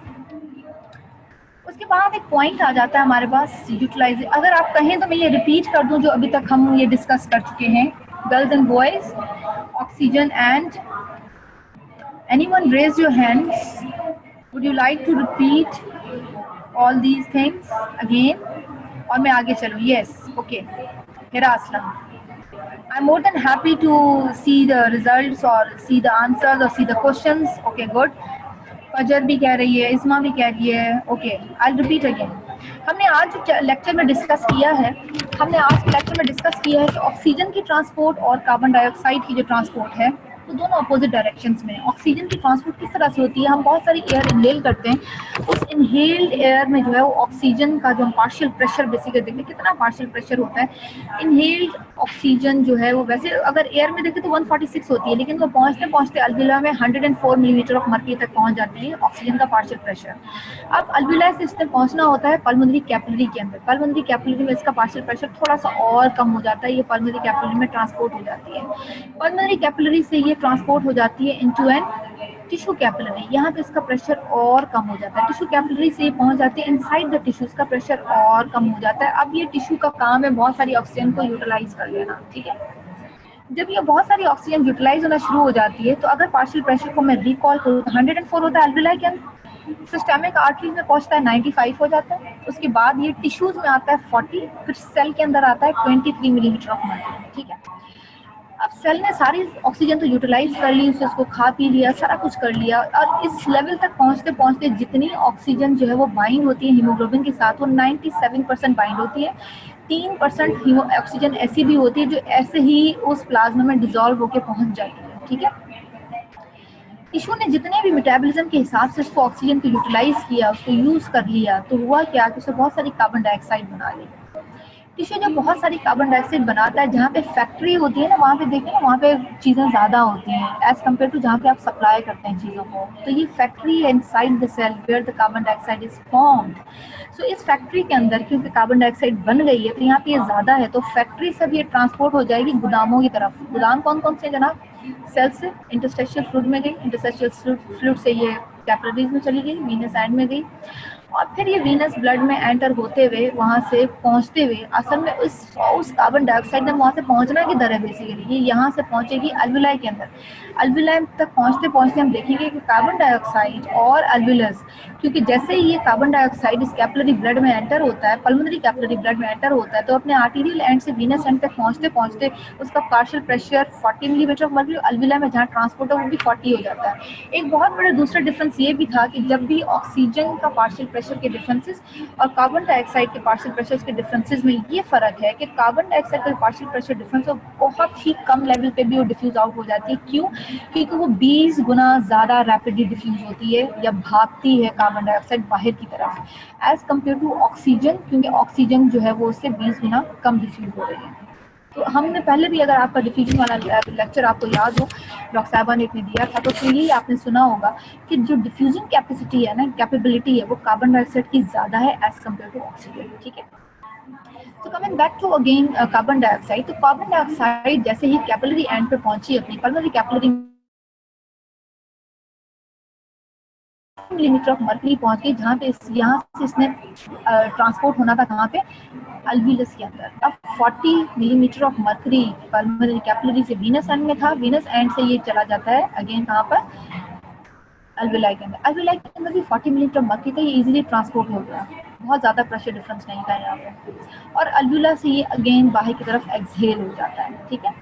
उसके बाद एक पॉइंट आ जाता है हमारे पास यूटिलाइज। अगर आप कहें तो मैं ये रिपीट कर दूं जो अभी तक हम ये डिस्कस कर चुके हैं, girls and boys, oxygen and anyone raise your hands, would you like to repeat all these things again, और मैं आगे चलूँ? Yes, okay, Hira Aslam. I'm more than happy to see the results or see the answers or see the questions. Okay, good. फजर भी कह रही है, इस्मा भी कह रही है, okay, I will repeat again. हमने आज लेक्चर में डिस्कस किया है, कि ऑक्सीजन की ट्रांसपोर्ट और कार्बन डाइऑक्साइड की जो ट्रांसपोर्ट है तो दोनों अपोजिट डायरेक्शंस में। ऑक्सीजन की ट्रांसपोर्ट किस तरह से होती है, हम बहुत सारी एयर इनहेल करते हैं, उस इनहेल्ड एयर में जो है वो ऑक्सीजन का जो हम पार्शियल प्रेशर बेसिकली देखते हैं कितना पार्शियल प्रेशर होता है। इनहेल्ड ऑक्सीजन जो है वो वैसे अगर एयर में देखें तो 146 होती है, लेकिन वो पहुंचते पहुंचते अल्विला में 104 मिलीमीटर ऑफ मर्क्यूरी तक पहुंच जाती है ऑक्सीजन का पार्शियल प्रेशर। अब अल्विला से इसमें पहुंचना होता है पल्मोनरी कैपिलरी के अंदर, पल्मोनरी कैपिलरी में इसका पार्शियल प्रेशर थोड़ा सा और कम हो जाता है, ये पल्मोनरी कैपिलरी में ट्रांसपोर्ट हो जाती है। पल्मोनरी कैपिलरी से ये ट्रांसपोर्ट हो जाती है इनटू एन टिश्यू कैपिलरी, यहाँ पे इसका प्रेशर और कम हो जाता है। टिश्यू कैपिलरी से पहुंच जाती है इनसाइड द टिश्यू, इसका प्रेशर और कम हो जाता है। अब ये टिश्यू का काम है बहुत सारी ऑक्सीजन को यूटिलाइज कर लेना, ठीक है। जब ये बहुत सारी ऑक्सीजन यूटिलाइज होना शुरू हो जाती है, तो अगर पार्शियल प्रेशर को मैं रिकॉल करूँ तो 104 होता है अल्विलाई के अंदर, सिस्टमिक आर्टरीज में पहुंचता है 95 हो जाता है, उसके बाद ये टिश्यूज में आता है 40, फिर सेल के अंदर आता है 23 मिलीमीटर ऑफ मर्क्यूरी। ठीक है, अब सेल ने सारी ऑक्सीजन तो यूटिलाइज कर ली, उसको खा पी लिया, सारा कुछ कर लिया, और इस लेवल तक पहुंचते पहुंचते जितनी ऑक्सीजन जो है वो बाइंड होती है हीमोग्लोबिन के साथ, वो 97% बाइंड होती है। 3% ऑक्सीजन ऐसी भी होती है जो ऐसे ही उस प्लाज्मा में डिजोल्व होकर पहुंच जाती है। ठीक है, टिश्यू ने जितने भी मेटाबॉलिज्म के हिसाब से उसको ऑक्सीजन को यूटिलाइज किया, उसको यूज कर लिया, तो हुआ क्या कि उसने बहुत सारी कार्बन डाइऑक्साइड बना ली। टिश्यू जब बहुत सारी कार्बन डाइऑक्साइड बनाता है, जहाँ पे फैक्ट्री होती है ना, वहाँ पे देखिए ना, वहाँ पे चीज़ें ज़्यादा होती हैं एज कम्पेयर टू जहाँ पे आप सप्लाई करते हैं चीज़ों को। तो ये फैक्ट्री है inside the cell where the carbon dioxide is formed. So इस फैक्ट्री के अंदर क्योंकि कार्बन डाइऑक्साइड बन गई है, तो यहाँ पे ये ज़्यादा है, तो फैक्ट्री से भी ये ट्रांसपोर्ट हो जाएगी गुदामों की तरफ। गुदाम कौन कौन से जनाब? सेल से इंटरस्टेशियल फ्लूइड में गई, इंटरस्टेशियल फ्लूइड से ये कैपिलरीज में चली गई, वीनस एंड में गई, और फिर ये वीनस ब्लड में एंटर होते हुए वहाँ से पहुँचते हुए असल में उस कार्बन डाइऑक्साइड ने वहाँ से पहुँचना किधर है? बेसिकली ये यहाँ से पहुँचेगी अल्विलाई के अंदर। अल्विलाई तक पहुँचते पहुँचते हम देखेंगे कि कार्बन डाइऑक्साइड और अल्विलस, क्योंकि जैसे ही ये कार्बन डाइऑक्साइड इस कैपिलरी ब्लड में एंटर होता है, पल्मोनरी कैपिलरी ब्लड में एंटर होता है, तो अपने आर्टीरियल एंड से वीनस एंड तक पहुँचते पहुँचते उसका partial pressure 40 millimetre of mercury, alveoli में जहाँ ट्रांसपोर्ट है वो भी 40 हो जाता है। एक बहुत बड़ा दूसरा डिफरेंस ये भी था कि जब भी ऑक्सीजन का पार्शियल प्रेशर के डिफरेंसेस और कार्बन डाइऑक्साइड के पार्शियल प्रेशर के डिफरेंसेस में ये फर्क है कि कार्बन डाइऑक्साइड का पार्शियल प्रेशर डिफरेंस बहुत ही कम लेवल पे भी वो डिफ्यूज आउट हो जाती है। क्यों? क्योंकि वो 20 गुना ज़्यादा रैपिडली डिफ्यूज होती है या भागती है कार्बन डाइऑक्साइड बाहर की तरफ एज कम्पेयर टू ऑक्सीजन, क्योंकि ऑक्सीजन जो है वो उससे 20 गुना कम डिफ्यूज हो रही है। तो हमने पहले भी, अगर आपका डिफ्यूजन वाला लेक्चर आपको याद हो, डॉक्टर साहबा ने दिया था, तो यही आपने सुना होगा कि जो डिफ्यूजन कैपेसिटी है ना, कैपेबिलिटी है, वो कार्बन डाइऑक्साइड की ज़्यादा है एज कम्पेयर टू ऑक्सीजन। ठीक है, तो coming back to again carbon dioxide, तो कार्बन डाइऑक्साइड जैसे ही कैपिलरी एंड पे पहुंची, अपनी pulmonary capillary millimetre of mercury पहुंच गई, जहाँ पे यहाँ से इसने ट्रांसपोर्ट होना था कहाँ पे? अल्विलस के अंदर। अब 40 millimetre of mercury pulmonary capillary से वीनस एंड में था, वीनस एंड से ये चला जाता है अगेन कहाँ पर? अल्विलाई के अंदर। अल्विलाई के अंदर भी 40 मिलीमीटर ऑफ मर्क्यूरी था, ये इजीली ट्रांसपोर्ट हो गया, बहुत ज़्यादा प्रेशर डिफरेंस नहीं था यहाँ पे, और अल्विला से ये अगेन बाहर की तरफ एक्सहेल हो जाता है। ठीक है,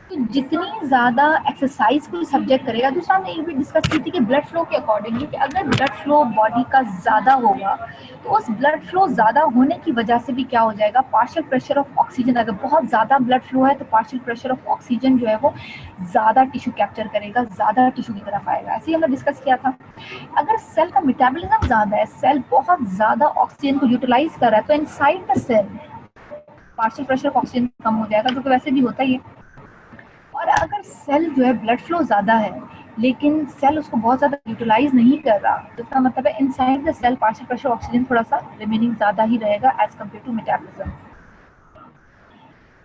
तो जितनी ज़्यादा एक्सरसाइज को सब्जेक्ट करेगा, दूसरा हमने ये भी डिस्कस की थी कि ब्लड फ्लो के अकॉर्डिंगली, कि अगर ब्लड फ्लो बॉडी का ज़्यादा होगा तो उस ब्लड फ्लो ज़्यादा होने की वजह से भी क्या हो जाएगा? पार्शियल प्रेशर ऑफ ऑक्सीजन, अगर बहुत ज़्यादा ब्लड फ्लो है तो पार्शियल प्रेशर ऑफ ऑक्सीजन जो है वो ज़्यादा टिश्यू कैप्चर करेगा, ज़्यादा टिश्यू की तरफ आएगा। ऐसे ही हमने डिस्कस किया था। अगर सेल का मेटाबॉलिज्म ज़्यादा है, सेल बहुत ज़्यादा ऑक्सीजन को यूटिलाइज कर रहा है, तो inside the cell partial pressure of oxygen कम हो जाएगा, जो कि वैसे भी होता ही है। और अगर सेल जो है ब्लड फ्लो ज़्यादा है लेकिन सेल उसको बहुत ज़्यादा यूटिलाइज नहीं कर रहा, तो इसका मतलब है inside the cell partial pressure oxygen थोड़ा सा रिमेनिंग ज़्यादा ही रहेगा as compare to metabolism.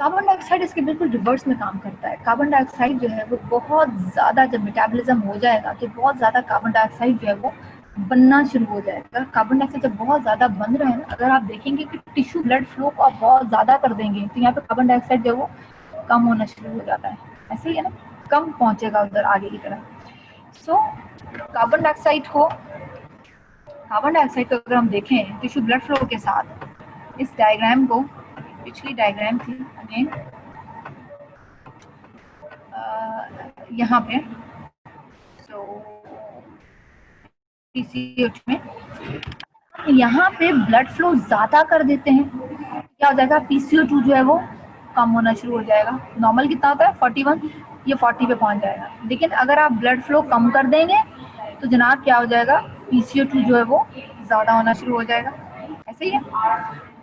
Carbon dioxide इसके बिल्कुल रिवर्स में काम करता है। कार्बन डाइऑक्साइड जो है वो बहुत ज़्यादा, जब मेटाबॉलिज्म हो जाएगा तो बहुत ज़्यादा कार्बन डाइऑक्साइड जो है वो बनना शुरू हो जाएगा। कार्बन डाइऑक्साइड जब बहुत ज़्यादा बन रहे हैं ना, अगर आप देखेंगे कि टिश्यू ब्लड फ्लो को आप बहुत ज़्यादा कर देंगे तो यहाँ पे कार्बन डाइऑक्साइड जो है वो कम होना शुरू हो जाता है। ऐसे ही है ना, कम पहुंचेगा उधर आगे की तरफ। सो कार्बन डाइऑक्साइड को अगर हम देखें टिश्यू ब्लड फ्लो के साथ, इस डायग्राम को, पिछली डायग्राम थी अगेन यहाँ पे, सो PCO2 में यहाँ पे ब्लड फ्लो ज़्यादा कर देते हैं, क्या हो जाएगा? PCO2 जो है वो कम होना शुरू हो जाएगा। नॉर्मल कितना होता है? 41, ये 40 पे पहुंच जाएगा। लेकिन अगर आप ब्लड फ्लो कम कर देंगे तो जनाब क्या हो जाएगा? PCO2 जो है वो ज़्यादा होना शुरू हो जाएगा। ऐसे ही है,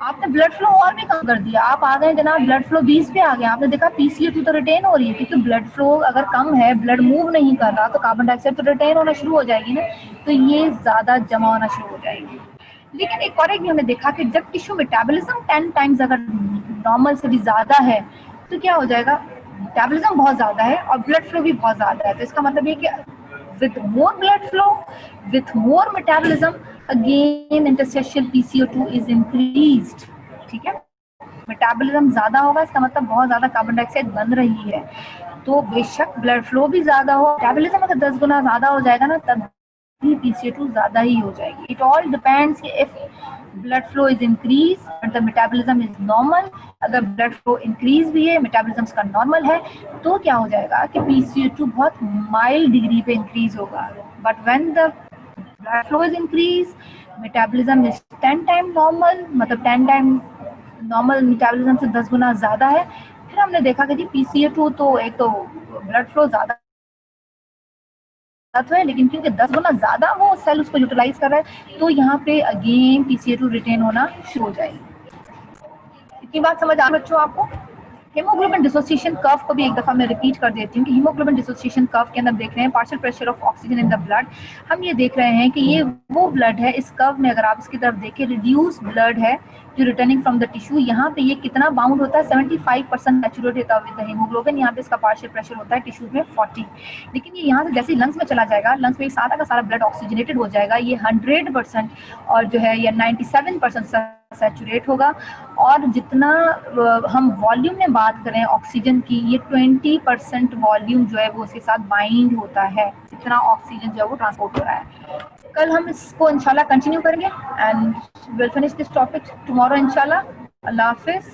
आपने ब्लड फ्लो और भी कम कर दिया, आप आ गए जनाब ब्लड फ्लो 20 पे आ गए, आपने देखा PCO2 तो रिटेन हो रही है, क्योंकि ब्लड फ्लो अगर कम है, ब्लड मूव नहीं कर रहा, तो कार्बन डाइऑक्साइड तो रिटेन होना शुरू हो जाएगी ना, तो ये ज़्यादा जमा होना शुरू हो जाएगी। लेकिन एक और एक भी हमने देखा कि जब टिश्यू मेटाबॉलिज्म 10 टाइम्स अगर नॉर्मल से भी ज़्यादा है तो क्या हो जाएगा? मेटाबॉलिज्म बहुत ज़्यादा है और ब्लड फ्लो भी बहुत ज़्यादा है, तो इसका मतलब ये कि with more blood flow, with more metabolism, again interstitial PCO2 is increased. ठीक है, मेटाबॉलिज्म ज़्यादा होगा, इसका मतलब बहुत ज़्यादा कार्बन डाइऑक्साइड बन रही है। तो बेशक ब्लड फ्लो भी ज़्यादा हो, मेटाबॉलिज्म अगर 10 गुना ज़्यादा हो जाएगा ना, तब भी PCO2 ज़्यादा ही हो जाएगी। इट ऑल डिपेंड्स कि if blood flow is increase and the metabolism is normal. अगर ब्लड फ्लो इंक्रीज भी है, मेटाबॉलिज्म का नॉर्मल है, तो क्या हो जाएगा कि PCO2 बहुत माइल्ड डिग्री पे इंक्रीज होगा। But when the blood flow is increase, metabolism is 10 time normal, मतलब 10 टाइम नॉर्मल मेटाबॉलिज्म से 10 गुना ज़्यादा है, फिर हमने देखा कि जी PCO2 तो एक तो ब्लड फ्लो ज़्यादा तो है, लेकिन क्योंकि 10 गुना ज़्यादा वो सेल उसको यूटिलाइज कर रहा है, तो यहाँ पे अगेन PCO2 रिटेन होना शुरू हो जाएगी। इतनी बात समझ आ बच्चों आपको? हीमोग्लोबिन डिसोसिएशन कर्व को भी एक दफा मैं रिपीट कर देती हूँ कि हीमोग्लोबिन डिसोसिएशन कर्व के अंदर देख रहे हैं partial pressure of oxygen in the blood. हम ये देख रहे हैं कि ये वो ब्लड है, इस कर्व में अगर आप इसकी तरफ देखें, रिड्यूस ब्लड है जो रिटर्निंग फ्रॉम द टिश्यू। यहाँ पे ये कितना बाउंड होता है, 75% सैचुरेट होता है विद द हीमोग्लोबिन। यहाँ पे इसका पार्शियल प्रेशर होता है टिश्यूज में 40। लेकिन ये यहाँ से जैसे लंग्स में चला जाएगा, लंग्स में सारा का सारा ब्लड ऑक्सीजनेटेड हो जाएगा, ये 100% और जो है ये 97% सैचुरेट होगा। और जितना हम वॉल्यूम में बात करें ऑक्सीजन की, ये 20% वॉल्यूम जो है वो उसके साथ बाइंड होता है, इतना ऑक्सीजन जो है वो ट्रांसपोर्ट हो रहा है। कल हम इसको इंशाल्लाह कंटिन्यू करेंगे and will finish this topic tomorrow इंशाल्लाह। अल्लाह हाफिज।